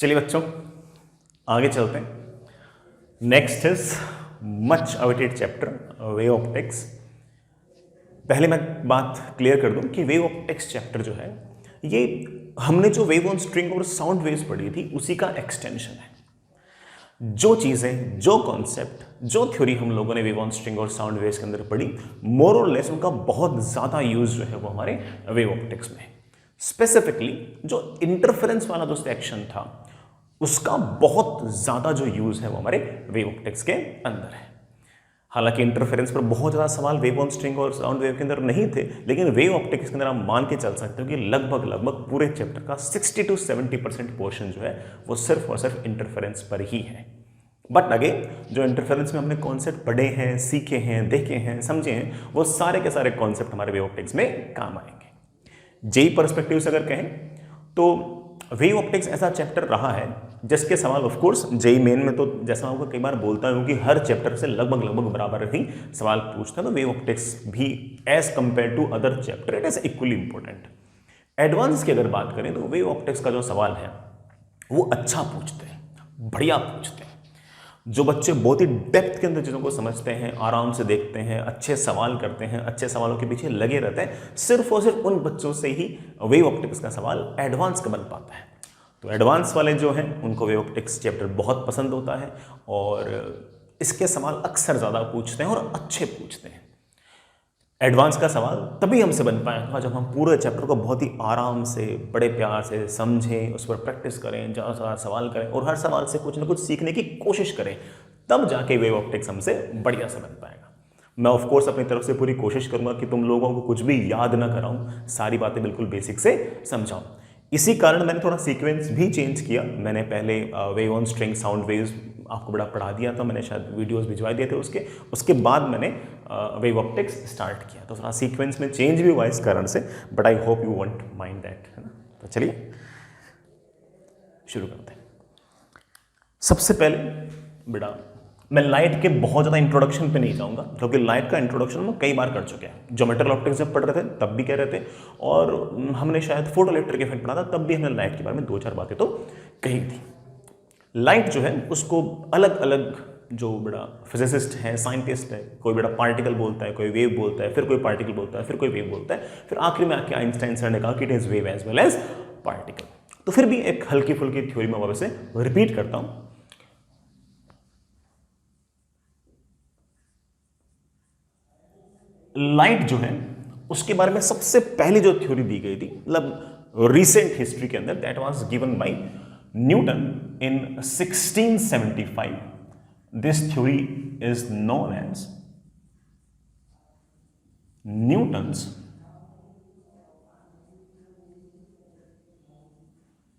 चलिए बच्चों आगे चलते हैं। Next is much awaited chapter wave optics. पहले मैं बात क्लियर कर दूं कि वेव ऑफ टेक्स चैप्टर जो है ये हमने जो वेव ऑन स्ट्रिंग और साउंड वेव्स पढ़ी थी उसी का एक्सटेंशन है। जो चीजें, जो कॉन्सेप्ट, जो थ्योरी हम लोगों ने वेव ऑन स्ट्रिंग और साउंड वेव्स के अंदर पढ़ी, मोर और लेस उनका बहुत ज्यादा यूज जो है वो हमारे वेव ऑफ टेक्स में। स्पेसिफिकली जो इंटरफेरेंस वाला जो सेक्शन था उसका बहुत ज्यादा जो यूज है वो हमारे वेव ऑप्टिक्स के अंदर है। हालांकि इंटरफेरेंस पर बहुत ज्यादा सवाल वेव ऑन स्ट्रिंग और साउंड वेव के अंदर नहीं थे, लेकिन वेव ऑप्टिक्स के अंदर आप मान के चल सकते हो कि लगभग पूरे चैप्टर का 60 to 70% पोर्शन जो है वो सिर्फ और सिर्फ इंटरफेरेंस पर ही है। बट अगेन जो इंटरफेरेंस में हमने कॉन्सेप्ट पढ़े हैं, सीखे हैं, देखे हैं, समझे हैं, वो सारे के सारे कॉन्सेप्ट हमारे वेव ऑप्टिक्स में काम आएंगे। जेई परस्पेक्टिव से अगर कहें तो वेव ऑप्टिक्स ऐसा चैप्टर रहा है जिसके सवाल ऑफ कोर्स जेई मेन में तो जैसा मैं आपको कई बार बोलता हूं कि हर चैप्टर से लगभग बराबर ही सवाल पूछता है, तो वेव ऑप्टिक्स भी as compare to other chapter it is equally important. Advance की अगर बात करें तो वेव ऑप्टिक्स का जो सवाल है वो अच्छा पूछते हैं, बढ़िया पूछते हैं। जो बच्चे बहुत ही डेप्थ के अंदर चीज़ों को समझते हैं, आराम से देखते हैं, अच्छे सवाल करते हैं, अच्छे सवालों के पीछे लगे रहते हैं, सिर्फ और सिर्फ उन बच्चों से ही वेव ऑप्टिक्स का सवाल एडवांस का बन पाता है। तो एडवांस वाले जो हैं उनको वेव ऑप्टिक्स चैप्टर बहुत पसंद होता है और इसके सवाल अक्सर ज़्यादा पूछते हैं और अच्छे पूछते हैं। एडवांस का सवाल तभी हमसे बन पाएगा जब हम पूरे चैप्टर को बहुत ही आराम से, बड़े प्यार से समझें, उस पर प्रैक्टिस करें, ज़्यादा से ज़्यादा सवाल करें और हर सवाल से कुछ ना कुछ सीखने की कोशिश करें, तब जाके वेव ऑप्टिक्स हमसे बढ़िया से बन पाएगा। मैं ऑफ कोर्स अपनी तरफ से पूरी कोशिश करूंगा कि तुम लोगों को कुछ भी याद ना कराऊं, सारी बातें बिल्कुल बेसिक से समझाऊं। इसी कारण मैंने थोड़ा सीक्वेंस भी चेंज किया। मैंने पहले wave on string, sound waves आपको बड़ा पढ़ा दिया था, मैंने शायद वीडियोस भिजवा दिए थे उसके बाद मैंने वेव ऑप्टिक्स स्टार्ट किया, तो थोड़ा सीक्वेंस में चेंज भी हुआ इस कारण से, but I hope you won't mind that, है ना। तो चलिए शुरू करते हैं। सबसे पहले बेटा मैं लाइट के बहुत ज़्यादा इंट्रोडक्शन पे नहीं जाऊंगा, क्योंकि लाइट का इंट्रोडक्शन हम कई बार कर चुके हैं। ज्योमेट्रिकल ऑप्टिक्स जब पढ़ रहे थे तब भी कह रहे थे, और हमने शायद फोटो इलेक्ट्रिक इफेक्ट पढ़ा था तब भी हमने लाइट के बारे में 2-4 बातें तो कही थी। लाइट जो है उसको अलग अलग जो बड़ा फिजिसिस्ट है, साइंटिस्ट है, कोई बड़ा पार्टिकल बोलता है, कोई वेव बोलता है, फिर कोई पार्टिकल बोलता है, फिर कोई वेव बोलता है, फिर आखिर में आके आइंस्टाइन सर ने कहा कि it is wave as well as particle. तो फिर भी एक हल्की फुल्की थ्योरी में वापस से रिपीट करता हूं। लाइट जो है उसके बारे में सबसे पहली जो थ्योरी दी गई थी, मतलब रिसेंट हिस्ट्री के अंदर, that was given by Newton in 1675। This theory is known as Newton's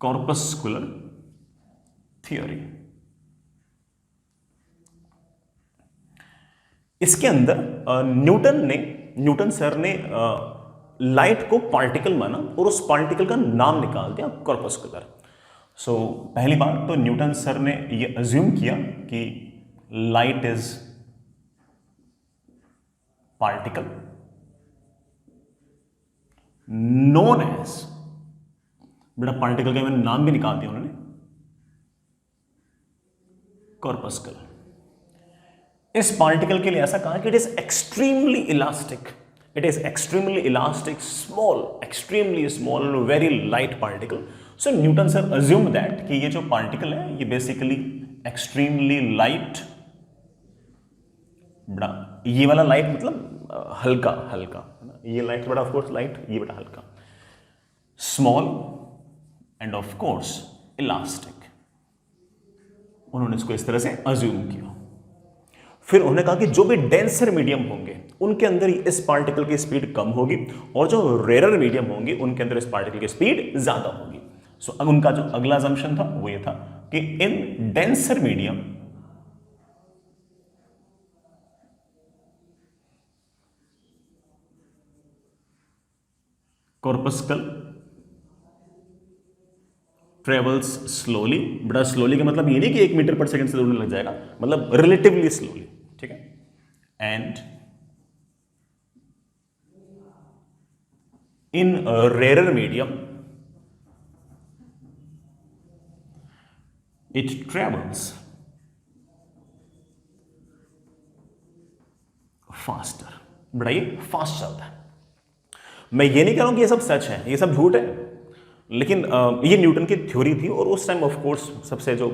corpuscular theory. इसके अंदर न्यूटन सर ने लाइट को पार्टिकल माना और उस पार्टिकल का नाम निकाल दिया कॉर्पस्कुलर। सो पहली बात तो न्यूटन सर ने ये अज्यूम किया कि light is particle known as, बेटा पार्टिकल का मैंने नाम भी निकाल दिया उन्होंने, कॉर्पस्कुलर। इस पार्टिकल के लिए ऐसा कहा कि it is extremely elastic, it is extremely elastic, small, extremely small, very light particle. So Newton sir assume that कि ये जो पार्टिकल है ये बेसिकली एक्सट्रीमली लाइट, बड़ा ये वाला लाइट मतलब हल्का हल्का, ये लाइट बड़ा ऑफ कोर्स लाइट, ये बड़ा हल्का, small and of course elastic. उन्होंने इसको इस तरह से अज्यूम किया। फिर उन्होंने कहा कि जो भी डेंसर मीडियम होंगे उनके अंदर इस पार्टिकल की स्पीड कम होगी और जो रेयर मीडियम होंगे उनके अंदर इस पार्टिकल की स्पीड ज्यादा होगी। सो अब उनका जो अगला असम्पशन था वो ये था कि in denser medium corpuscle travels slowly. बड़ा स्लोली का मतलब ये नहीं कि 1 मीटर पर सेकंड से दौड़ने लग जाएगा, मतलब रिलेटिवली स्लोली, ठीक है। And in rare medium it travels faster, बड़ा ये फास्ट चलता है। मैं ये नहीं कह रहा हूं कि ये सब सच है, ये सब झूठ है, लेकिन ये न्यूटन की थ्योरी थी और उस टाइम ऑफ कोर्स सबसे जो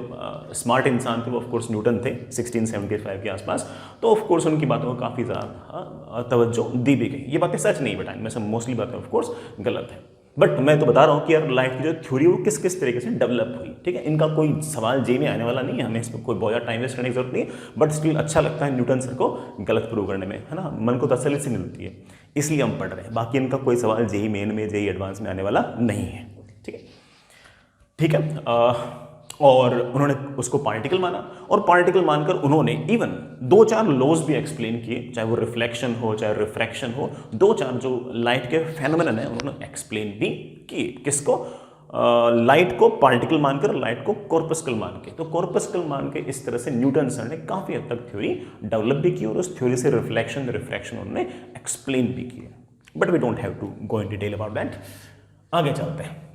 स्मार्ट इंसान थे वो ऑफ कोर्स न्यूटन थे 1675 के आसपास। तो ऑफ कोर्स उनकी बातों को काफ़ी ज़्यादा तवज्जो दी भी गई। ये बातें सच नहीं बताएं, में से मोस्टली बातें ऑफ कोर्स गलत है, बट मैं तो बता रहा हूँ कि यार लाइफ की जो थ्योरी वो किस किस तरीके से डेवलप हुई। ठीक है, इनका कोई सवाल जे में आने वाला नहीं है, हमें इस पर कोई बहुत ज़्यादा टाइम वेस्ट करने की जरूरत नहीं है, बट स्टिल अच्छा लगता है न्यूटन सर को गलत प्रूव करने में, है ना, मन को तसल्ली से मिलती है, इसलिए हम पढ़ रहे हैं। बाकी इनका कोई सवाल जेई मेन में जेई एडवांस में आने वाला नहीं है। ठीक है, ठीक है। और उन्होंने उसको पार्टिकल माना, और पार्टिकल मानकर उन्होंने इवन 2-4 लॉज भी एक्सप्लेन किए, चाहे वो रिफ्लेक्शन हो चाहे रिफ्रैक्शन हो, 2-4 जो लाइट के फेनोमेनन है उन्होंने एक्सप्लेन भी किए। किसको? लाइट को पार्टिकल मानकर, लाइट को कॉर्पस्कल मान के। तो कॉर्पस्कल मान के इस तरह से न्यूटन सर ने काफी हद तक थ्योरी डेवलप भी की, और उस थ्योरी से रिफ्लेक्शन रिफ्रैक्शन उन्होंने एक्सप्लेन भी किए। But we don't have to go in detail about that. आगे चलते हैं।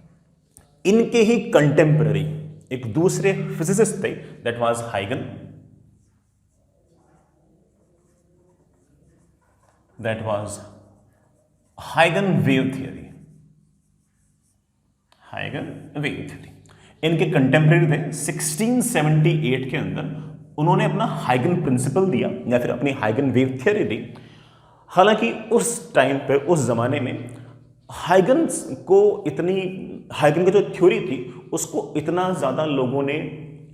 इनके ही कंटेम्पररी एक दूसरे फिजिसिस्ट थे, that was हाइगन, that was हाइगन wave theory, हाइगन wave theory. इनके कंटेम्पररी थे 1678 के अंदर। उन्होंने अपना हाइगन प्रिंसिपल दिया या फिर अपनी हाइगन वेव थियरी दी। हालांकि उस टाइम पे, उस जमाने में हाइगन की जो थ्योरी थी उसको इतना ज़्यादा लोगों ने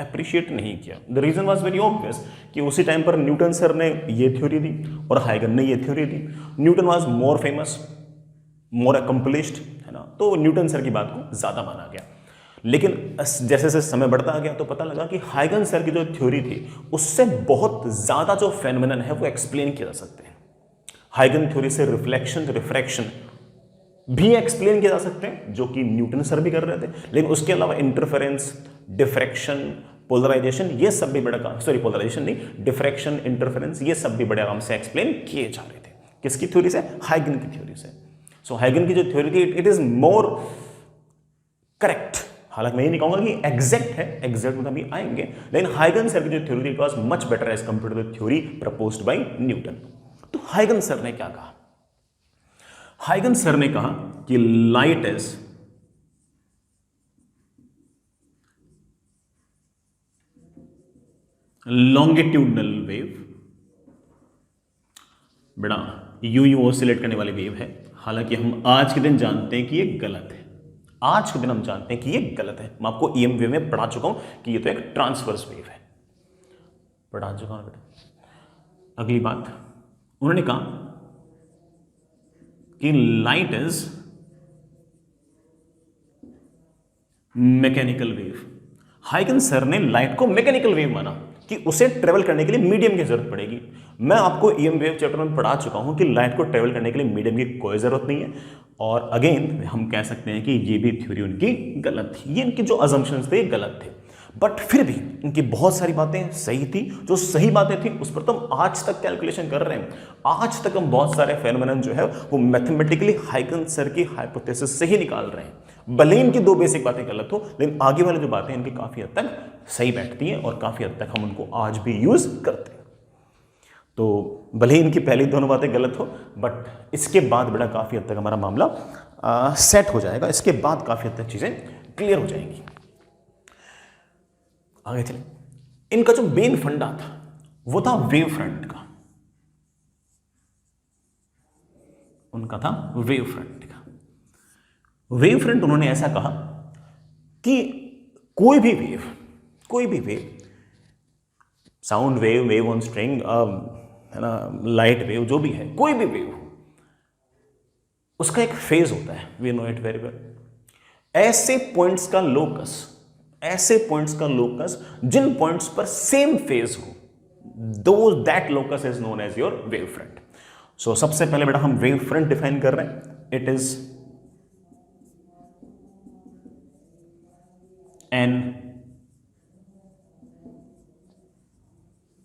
अप्रिशिएट नहीं किया। The reason was very obvious कि उसी टाइम पर न्यूटन सर ने ये थ्योरी दी और हाइगन ने ये theory the. Newton was more famous, more accomplished, है ना, तो न्यूटन सर की बात को ज़्यादा माना गया। लेकिन जैसे जैसे समय बढ़ता गया तो पता लगा कि हाइगन सर की जो थ्योरी थी उससे बहुत ज़्यादा जो फेनोमेनन है वो एक्सप्लेन किया जा सकते हैं। हाइगन थ्योरी से रिफ्लेक्शन रिफ्रैक्शन भी एक्सप्लेन किया जा सकते हैं, जो कि न्यूटन सर भी कर रहे थे, लेकिन उसके अलावा इंटरफेरेंस, डिफ्रैक्शन, पोलराइजेशन, ये सब भी बड़ा काम, सॉरी पोलराइजेशन नहीं, डिफ्रैक्शन, इंटरफेरेंस, ये सब भी बड़े आराम से एक्सप्लेन किए जा रहे थे। किसकी थ्योरी से? हाइगन की थ्योरी से। सो हाइगन की जो थ्योरी थी इट इज मोर करेक्ट। हालांकि मैं ये नहीं कहूंगा कि एग्जैक्ट है, एग्जैक्ट में अभी आएंगे, लेकिन हाइगन सर की जो थ्योरी थी it was much better as compare to the theory proposed by Newton. तो हाइगन सर ने क्या कहा? हाइगन सर ने कहा कि लाइट इज लॉन्गिट्यूडनल वेव, बेटा यूं ऑसिलेट करने वाली वेव है। हालांकि हम आज के दिन जानते हैं कि ये गलत है, आज के दिन हम जानते हैं कि ये गलत है। मैं आपको ईएम वेव में पढ़ा चुका हूं कि ये तो एक ट्रांसवर्स वेव है, पढ़ा चुका हूं बेटा। अगली बात उन्होंने कहा कि लाइट इज मैकेनिकल वेव। हाइगन सर ने लाइट को मैकेनिकल वेव माना कि उसे ट्रेवल करने के लिए मीडियम की जरूरत पड़ेगी। मैं आपको ईएम वेव चैप्टर में पढ़ा चुका हूं कि लाइट को ट्रेवल करने के लिए मीडियम की कोई जरूरत नहीं है, और अगेन हम कह सकते हैं कि ये भी थ्योरी उनकी गलत थी, ये इनकी जो अजम्पशंस थे गलत थे। बट फिर भी इनकी बहुत सारी बातें सही थी। जो सही बातें थी उस पर तो हम आज तक कैलकुलेशन कर रहे हैं, आज तक हम बहुत सारे फेनोमेनन जो है वो मैथमेटिकली हाइगन सर की हाइपोथेसिस से ही निकाल रहे हैं। भले इनकी 2 बेसिक बातें गलत हो, लेकिन आगे वाली जो बातें इनकी काफी हद तक सही बैठती हैं और काफी हद तक हम उनको आज भी यूज करते हैं। तो भले ही इनकी पहली दोनों बातें गलत हो, बट इसके बाद बड़ा काफी हद तक हमारा मामला सेट हो जाएगा, इसके बाद काफी हद तक चीजें क्लियर हो जाएंगी। आगे चले। इनका जो मेन फंडा था वो था वेव फ्रंट का, उनका था वेव फ्रंट का। वेव फ्रंट उन्होंने ऐसा कहा कि कोई भी wave, sound wave, wave on string, है ना, लाइट वेव, जो भी है, कोई भी वेव, उसका एक फेज होता है, we know it very well. ऐसे पॉइंट्स का लोकस जिन पॉइंट्स पर सेम फेज हो, that locus is known as your wave front. So सबसे पहले बेटा हम वेव फ्रंट डिफाइन कर रहे हैं। It is an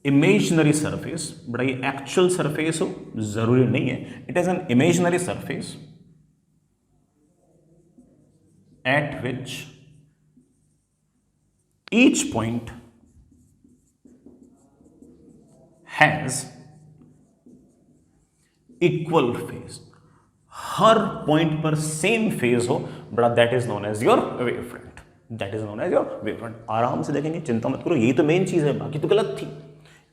imaginary surface, बड़ा ये एक्चुअल सरफेस हो जरूरी नहीं है, it is an imaginary surface at which each point has equal phase, हर पॉइंट पर सेम फेज हो बड़ा, that is known as your wave front, that is known as your wave front. आराम से देखेंगे, चिंता मत करो, यही तो मेन चीज है, बाकी तो गलत थी।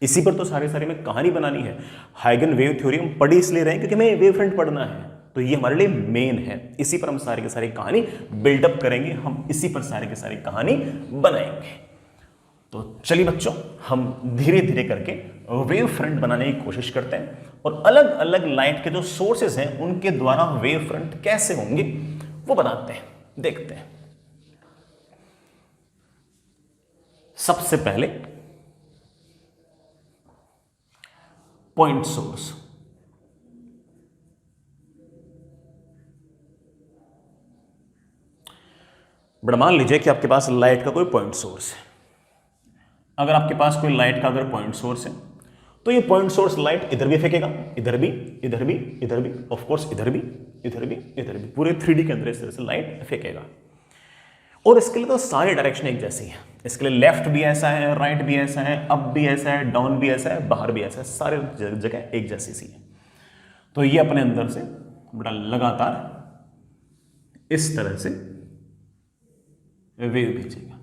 इसी पर तो सारे में कहानी बनानी है। हाइगन वेव थ्योरी हम पढ़ इसलिए रहे हैं क्योंकि हमें वेव फ्रंट पढ़ना है, तो ये हमारे लिए मेन है। इसी पर हम सारी की सारी कहानी बिल्डअप करेंगे, हम इसी पर सारी की सारी कहानी बनाएंगे। तो चलिए बच्चों, हम धीरे धीरे करके वेव फ्रंट बनाने की कोशिश करते हैं और अलग अलग लाइट के जो सोर्सेज हैं उनके द्वारा वेव फ्रंट कैसे होंगे वो बनाते हैं, देखते हैं। सबसे पहले पॉइंट सोर्स। बड़ा मान लीजिए कि आपके पास लाइट का कोई पॉइंट सोर्स है। अगर आपके पास कोई लाइट का अगर पॉइंट सोर्स है तो ये पॉइंट सोर्स लाइट इधर भी फेंकेगा, इधर भी, इधर भी, इधर भी, ऑफ कोर्स इधर भी, इधर भी, इधर भी, पूरे 3D के अंदर इस तरह से लाइट फेंकेगा। और इसके लिए तो सारी डायरेक्शन एक जैसी है। इसके लिए लेफ्ट भी ऐसा है, राइट भी ऐसा है, अप भी ऐसा है, डाउन भी ऐसा है, बाहर भी ऐसा है, सारे जगह एक जैसी सी है। तो ये अपने अंदर से बड़ा लगातार इस तरह से वेव भेजेगा।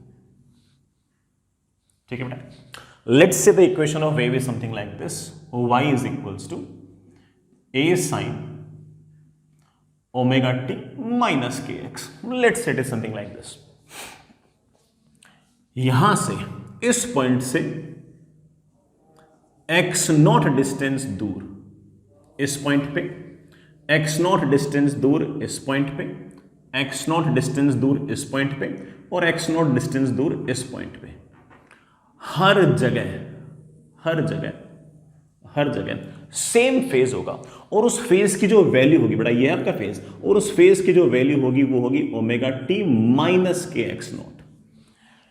ठीक है बेटा। Let's say the equation of wave is something like this, y is equals to a sin omega t minus k x. Let's say it is something like this. यहां से इस पॉइंट से x नॉट डिस्टेंस दूर, इस point पे x not distance दूर, इस point पे x नॉट डिस्टेंस दूर, इस पॉइंट पे और x नॉट डिस्टेंस दूर, इस पॉइंट पे, हर जगह सेम फेज होगा। और उस फेज की जो वैल्यू होगी, बड़ा ये है आपका फेज, और उस फेज की जो वैल्यू होगी वो होगी omega t minus k x not.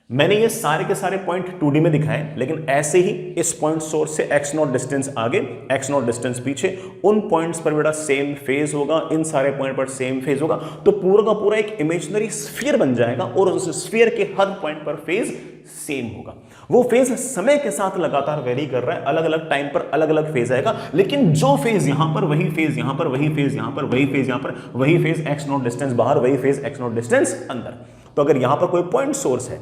मैंने ये सारे के सारे पॉइंट 2D में दिखाए, लेकिन ऐसे ही इस पॉइंट सोर्स से x नॉट डिस्टेंस आगे, x नॉट डिस्टेंस पीछे, उन पॉइंट्स पर बेटा सेम फेज होगा, इन सारे पॉइंट पर सेम फेज होगा। तो पूरा का पूरा एक इमेजिनरी स्फीयर बन जाएगा और उस स्फीयर के हर पॉइंट पर फेज सेम होगा। वो फेज समय के साथ लगातार वेरी कर रहा है, अलग अलग टाइम पर अलग अलग फेज आएगा, लेकिन जो फेज यहां पर वही फेज यहां पर, वही फेज यहां पर, वही फेज यहां पर, वही फेज x नॉट डिस्टेंस बाहर, वही फेज x नॉट डिस्टेंस अंदर। तो अगर यहां पर कोई पॉइंट सोर्स है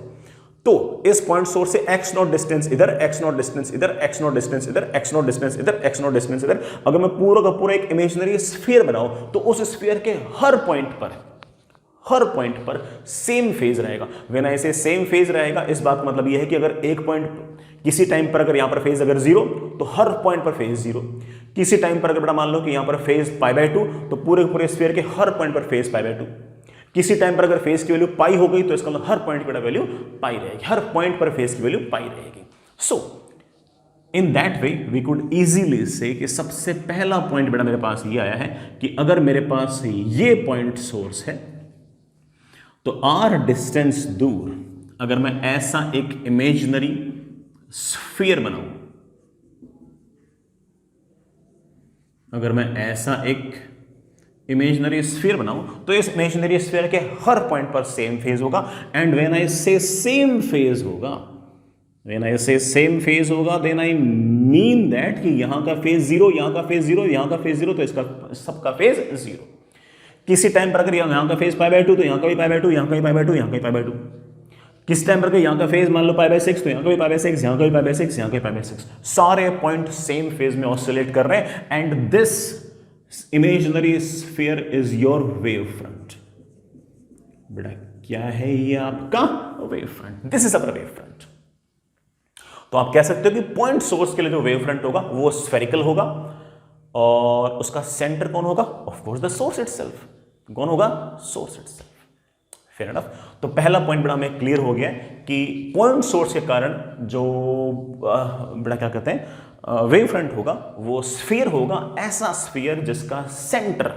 तो इस पॉइंट सोर्स से x नॉट डिस्टेंस इधर, x नॉट डिस्टेंस इधर, x नॉट डिस्टेंस इधर, x नॉट डिस्टेंस इधर, x नॉट डिस्टेंस इधर, अगर मैं पूरा का पूरा एक इमेजिनरी स्फीयर बनाऊं तो उस स्फीयर के हर पॉइंट पर सेम फेज रहेगा। व्हेन आई से सेम फेज रहेगा, इस बात का मतलब यह है कि अगर एक पॉइंट किसी टाइम पर अगर यहां पर फेज अगर 0 तो हर पॉइंट पर फेज 0, किसी टाइम पर अगर बड़ा मान लो कि यहां पर फेज π/2 तो पूरे स्फीयर के हर पॉइंट पर फेज π/2, किसी टाइम पर अगर फेज की वैल्यू पाई हो गई तो इसका मतलब हर पॉइंट पर वैल्यू पाई रहेगी, हर पॉइंट पर फेज की वैल्यू पाई रहेगी। So in that way we could easily say कि सबसे पहला पॉइंट बेटा मेरे पास ये आया है कि अगर मेरे पास ये पॉइंट सोर्स है तो r डिस्टेंस दूर अगर मैं ऐसा एक इमेजिनरी स्फीयर बनाऊं, अगर मैं ऐसा एक इमेजिनरी स्फीयर बनाऊं तो इस इमेजिनरी स्फीयर के हर पॉइंट पर सेम फेज होगा। एंड व्हेन आई से सेम फेज होगा, व्हेन आई से सेम फेज होगा देन आई मीन दैट कि यहां का फेज 0, यहां का फेज 0, यहां का फेज 0, तो इसका सबका फेज 0। किसी टाइम पर अगर यहां का फेज π/2 तो यहां का भी π/2, यहां का भी π/2, यहां का भी π/2। किस टाइम पर अगर यहां का फेज मान लो π/6 तो यहां का भी π/6, यहां का भी π/6, यहां का भी π/6, सारे पॉइंट सेम फेज में ऑसिलेट कर रहे हैं। And this imaginary sphere is your wave front। बेटा क्या है ये आपका wave front, this is our wave front। तो आप कह सकते हो कि पॉइंट सोर्स के लिए जो वेव फ्रंट होगा वो स्फेरिकल होगा और उसका सेंटर कौन होगा? Of course the source itself. कौन होगा? Source itself. Fair enough. तो पहला पॉइंट बड़ा हमें क्लियर हो गया कि पॉइंट सोर्स के कारण जो बड़ा क्या कहते हैं वेव फ्रंट होगा वो स्फीयर होगा, ऐसा स्फीयर जिसका सेंटर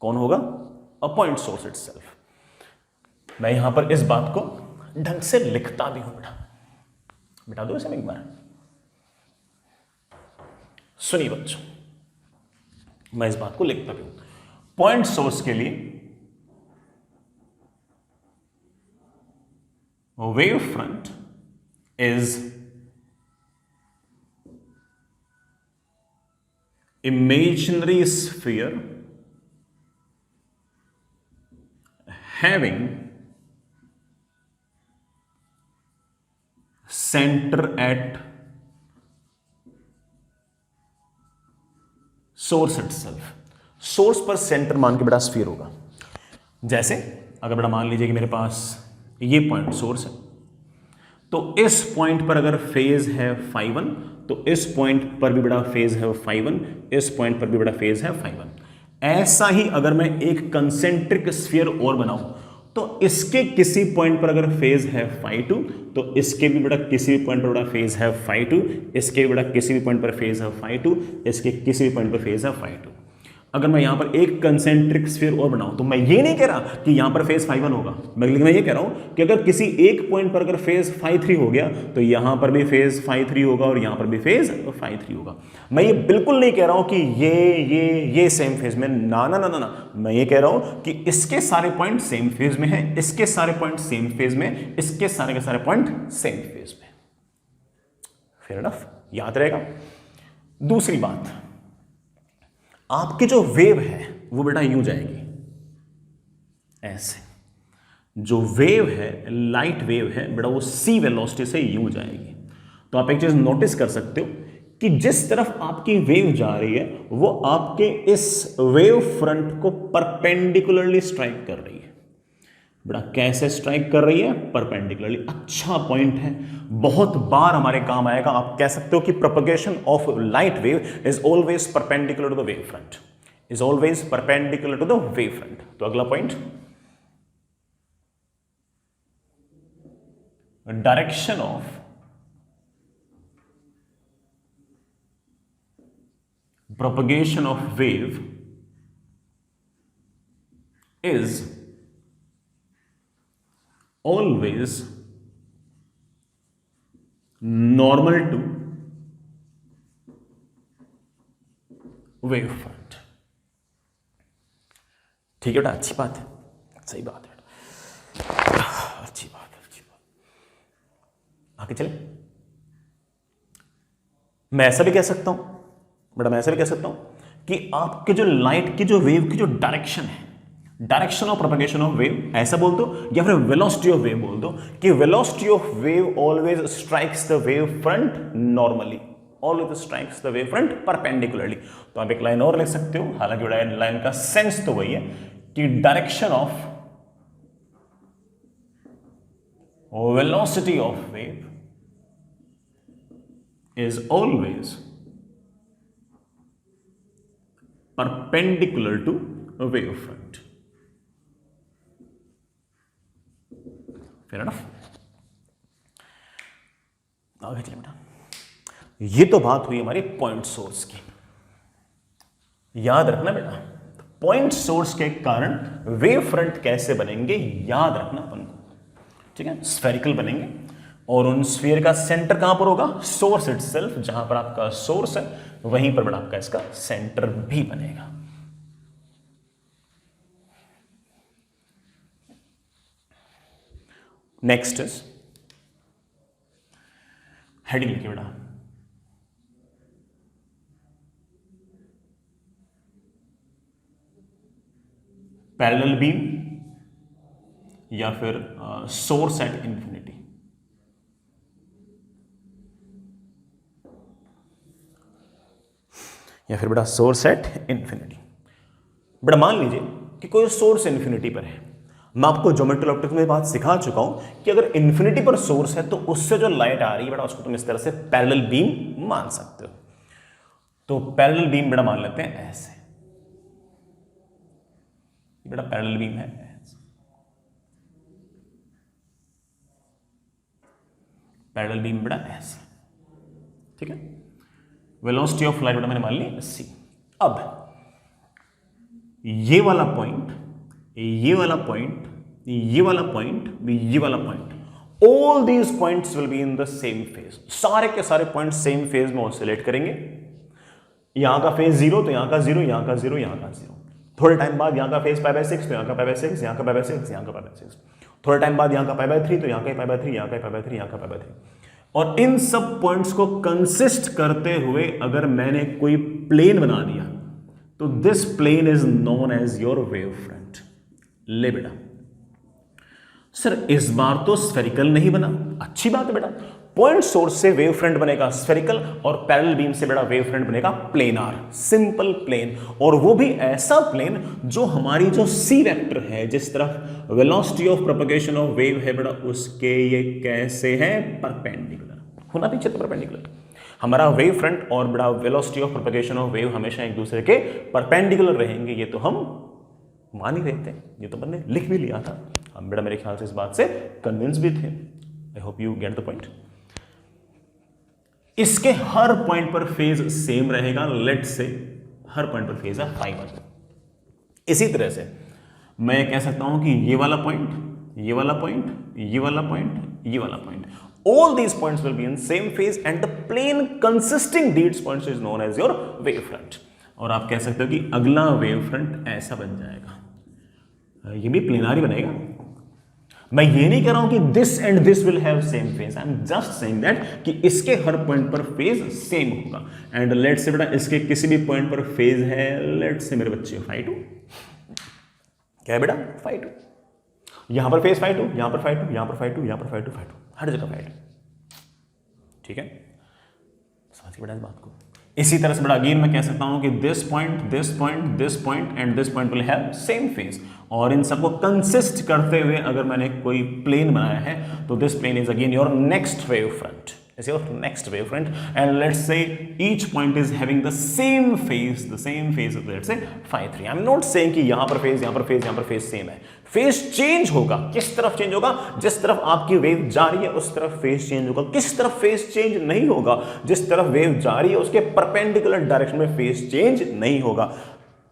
कौन होगा? A point source itself. मैं यहां पर इस बात को ढंग से लिखता भी हूं बेटा, बिठा दो इसे एक बार, सुनिए बच्चों, मैं इस बात को लिखता भी हूं। पॉइंट सोर्स के लिए wave front is imaginary sphere having center at source itself. Source पर सेंटर मान के बेटा स्फीयर होगा. जैसे अगर बेटा मान लीजिए कि मेरे पास ये पॉइंट सोर्स है, तो इस पॉइंट पर अगर फेज है φ1, तो इस पॉइंट पर भी बड़ा फेज है φ1, इस पॉइंट पर भी बड़ा फेज है φ1. ऐसा ही अगर मैं एक कंसेंट्रिक स्फीयर और बनाऊं, तो इसके किसी पॉइंट पर अगर फेज है φ2, तो इसके भी बड़ा किसी भी पॉइंट पर बड़ा फेज है φ2, इसके भी बड़ा किसी भी पॉइंट पर फेज है φ2, इसके किसी भी पॉइंट पर फेज है φ2. अगर मैं यहां पर एक कंसेंट्रिक स्फीयर और बनाऊं, तो मैं ये नहीं कह रहा कि यहां पर फेज φ1 होगा, लेकिन मैं ये कह रहा हूं कि अगर किसी एक पॉइंट पर अगर फेज φ3 हो गया, तो यहां पर भी फेज φ3 होगा और यहां पर भी फेज φ3 होगा. मैं ये बिल्कुल नहीं कह रहा हूं कि ये सेम फेज में, ना ना ना ना ना. मैं ये कह रहा हूं कि इसके सारे पॉइंट सेम फेज में हैं, इसके सारे पॉइंट सेम फेज में, इसके सारे के सारे पॉइंट सेम फेज में. फेयर इनफ, याद रहेगा. दूसरी बात, आपकी जो वेव है वो बेटा यूं जाएगी ऐसे. जो वेव है, लाइट वेव है बेटा, वो सी वेलोसिटी से यूं जाएगी. तो आप एक चीज नोटिस कर सकते हो कि जिस तरफ आपकी वेव जा रही है, वो आपके इस वेव फ्रंट को परपेंडिकुलरली स्ट्राइक कर रही है. बेटा कैसे स्ट्राइक कर रही है? परपेंडिकुलरली. अच्छा पॉइंट है, बहुत बार हमारे काम आएगा. आप कह सकते हो कि propagation of light wave is always perpendicular to the wave front, is always perpendicular to the wave front. तो अगला point, direction of propagation of wave is always normal to wave front. ठीक है बेटा, अच्छी बात है, सही बात है बेटा, अच्छी बात है, अच्छी बात. आगे चले. मैं ऐसा भी कह सकता हूं बेटा, मैं ऐसा भी कह सकता हूं कि आपके जो लाइट की जो वेव की जो डायरेक्शन है, direction of propagation of wave ऐसा बोल दो, या फिर वेलोसिटी ऑफ वेव बोल दो, कि velocity of wave always strikes the wave front normally, always strikes the wave front perpendicularly. तो आप एक लाइन और लिख सकते हो, हालांकि लाइन का सेंस तो वही है कि direction of velocity of wave is always perpendicular to a wave front. Fair enough. आगे चलिए बेटा. ये तो बात हुई हमारी पॉइंट सोर्स की. याद रखना बेटा, पॉइंट सोर्स के कारण वेव फ्रंट कैसे बनेंगे, याद रखना अपन को. ठीक है, स्फेरिकल बनेंगे, और उन स्फीयर का सेंटर कहां पर होगा? Source itself. जहां पर आपका सोर्स है, वहीं पर बड़ा आपका इसका सेंटर भी बनेगा. नेक्स्ट इज, हेडिंग लिखिए बेटा, पैरेलल बीम या फिर सोर्स एट इंफिनिटी. या फिर बेटा सोर्स एट इंफिनिटी. बेटा मान लीजिए कि कोई सोर्स इंफिनिटी पर है. मैं आपको ज्योमेट्रिकल ऑप्टिक्स में बात सिखा चुका हूं कि अगर इंफिनिटी पर सोर्स है, तो उससे जो लाइट आ रही है बेटा, उसको तुम इस तरह से पैरेलल बीम मान सकते हो. तो पैरेलल बीम बेटा मान लेते हैं ऐसे. बेटा पैरेलल बीम है ऐसे. पैरेलल बीम बेटा ऐसे. ठीक है, वेलोसिटी ऑफ लाइट बेटा मैंने मान ली c. अब ये वाला पॉइंट, ये वाला पॉइंट, ये वाला पॉइंट, ये वाला point, all these points will be in the same phase. सारे के सारे पॉइंट सेम फेज में ऑसिलेट करेंगे. यहां का फेज 0, तो यहां का 0, यहां का 0, यहां का 0. थोड़े टाइम बाद यहां का फेज π/6, तो यहां का π/6, यहां का π/6, यहां का π/6. थोड़े टाइम बाद यहाँ का π/3, तो यहाँ का π/3, यहाँ का π/3, यहाँ का π/3, और इन सब पॉइंट्स को कंसिस्ट करते हुए अगर मैंने कोई प्लेन बना दिया तो this plane is known as your wave front. ले बेटा, सर इस बार तो स्फेरिकल नहीं बना, अच्छी बात है बेटा, पॉइंट सोर्स से वेव फ्रंट बनेगा स्फेरिकल और पैरेलल बीम से बेटा वेव फ्रंट बनेगा प्लेनार, सिंपल प्लेन, और वो भी ऐसा प्लेन जो हमारी जो सी वेक्टर है, जिस तरफ velocity of propagation of wave है बेटा, उसके ये कैसे है, परपेंडिकुलर, होना भी चाहिए परपेंडिकुलर। हमारा वेव फ्रंट और बेटा velocity of propagation of wave हमेशा एक दूसरे के परपेंडिकुलर रहेंगे, ये तो हम मान ही रहे थे, ये तो मैंने लिख भी लिया था, हम बेटा मेरे ख्याल से इस बात से कन्विंस भी थे। I hope you get the point. इसके हर पॉइंट पर फेज सेम रहेगा, लेट से हर पॉइंट पर फेज है φ1। इसी तरह से मैं कह सकता हूं कि ये वाला पॉइंट, ये वाला पॉइंट, ये वाला पॉइंट, ये वाला point, all these points will be in same phase and the plane consisting these points is known as your wave front। और आप कह सकते हो कि अगला वेव फ्रंट ऐसा बन जाएगा, ये भी प्लेनार ही बनेगा। मैं ये नहीं कह रहा हूं कि this and this will have same phase, I am just saying that कि इसके हर पॉइंट पर फेज सेम होगा। एंड लेट से बेटा इसके किसी भी पॉइंट पर फेज है, लेट से मेरे बच्चे φ2, क्या है बेटा φ2, यहां पर फेज φ2, यहां पर φ2, यहां पर φ2, यहां पर φ2, हर जगह φ2, ठीक है, समझ बेटा इस बात को। इसी तरह से बेटा अगेन मैं कह सकता हूं कि this point, this point, this point and this point will have same phase, और इन सबको कंसिस्ट करते हुए अगर मैंने कोई प्लेन बनाया है तो this plane is again your next wave front, is your next wave front, and let's say each point is having the same phase of let's say φ3। I'm not saying कि यहां पर फेज, यहां पर phase, यहां पर phase same है, phase change होगा। किस तरफ चेंज होगा, जिस तरफ आपकी वेव जा रही है उस तरफ फेज चेंज होगा। किस तरफ फेज चेंज नहीं होगा, जिस तरफ वेव जा रही है उसके परपेंडिकुलर डायरेक्शन में फेज चेंज नहीं होगा।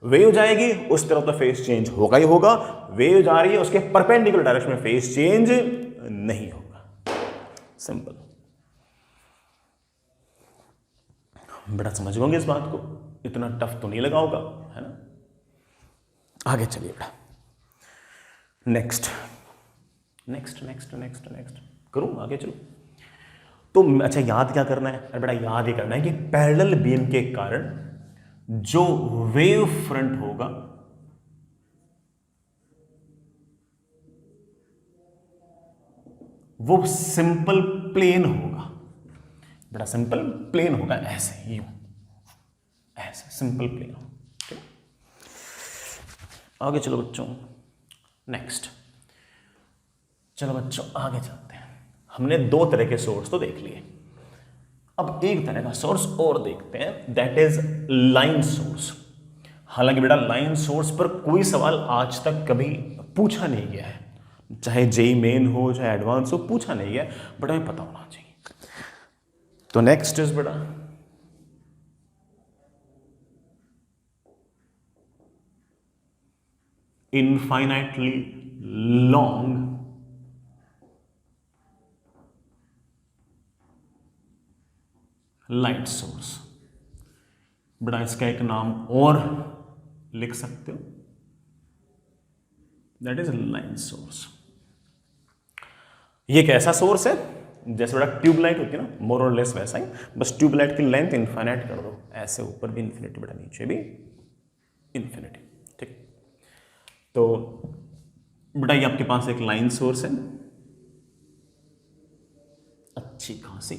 वेव जाएगी उस तरफ तो फेज चेंज होगा ही होगा, वेव जा रही है उसके परपेंडिकुलर डायरेक्शन में फेज चेंज नहीं होगा, सिंपल। बड़ा समझ होंगे इस बात को, इतना टफ तो नहीं लगा होगा, है ना। आगे चलिए बेटा, next next next next next करूं, आगे चलो। तो अच्छा याद क्या करना है, अरे बेटा याद ये करना है कि पैरेलल बीम के कारण जो वेव फ्रंट होगा वो सिंपल प्लेन होगा, बड़ा सिंपल प्लेन होगा, ऐसे यूं, ऐसे सिंपल प्लेन हो, ठीक है। आगे चलो बच्चों, नेक्स्ट, चलो बच्चों आगे चलते हैं। हमने दो तरह के सोर्स तो देख लिए, अब एक तरह का सोर्स और देखते हैं, दैट इज लाइन सोर्स। हालांकि बेटा लाइन सोर्स पर कोई सवाल आज तक कभी पूछा नहीं गया है, चाहे जेई मेन हो चाहे एडवांस हो, पूछा नहीं गया, बट हमें पता होना चाहिए। तो नेक्स्ट इज बेटा इनफाइनाइटली लॉन्ग लाइट सोर्स। बेटा इसका एक नाम और लिख सकते हो, दैट इज लाइन सोर्स। ये कैसा सोर्स है, जैसे बेटा ट्यूबलाइट होती है ना, मोर और लेस वैसा ही, बस ट्यूबलाइट की लेंथ इनफाइनाइट कर दो, ऐसे ऊपर भी इन्फिनिटी बेटा नीचे भी इन्फिनिटी, ठीक। तो बेटा ये आपके पास एक लाइन सोर्स है, अच्छी खासी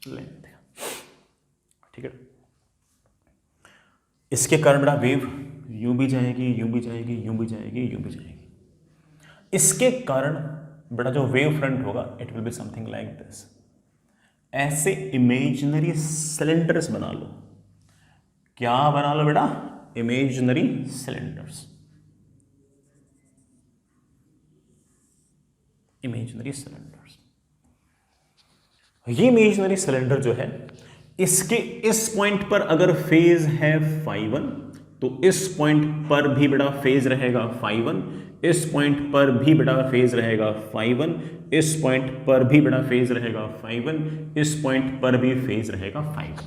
लेंथ है, ठीक है। इसके कारण बेटा वेव यूं भी जाएगी, यूं भी जाएगी, यूं भी जाएगी, यूं भी जाएगी। इसके कारण बेटा जो वेव फ्रंट होगा it will be something like this. ऐसे इमेजिनरी सिलेंडर्स बना लो, क्या बना लो बेटा, इमेजिनरी सिलेंडर्स, इमेजिनरी सिलेंडर्स। ये इमेजिनरी सिलेंडर जो है, इसके इस पॉइंट पर अगर फेज है φ1 तो इस पॉइंट पर भी बेटा फेज रहेगा φ1, इस पॉइंट पर भी बेटा फेज रहेगा φ1, इस पॉइंट पर भी बेटा फेज रहेगा φ1, इस पॉइंट पर भी फेज रहेगा φ1।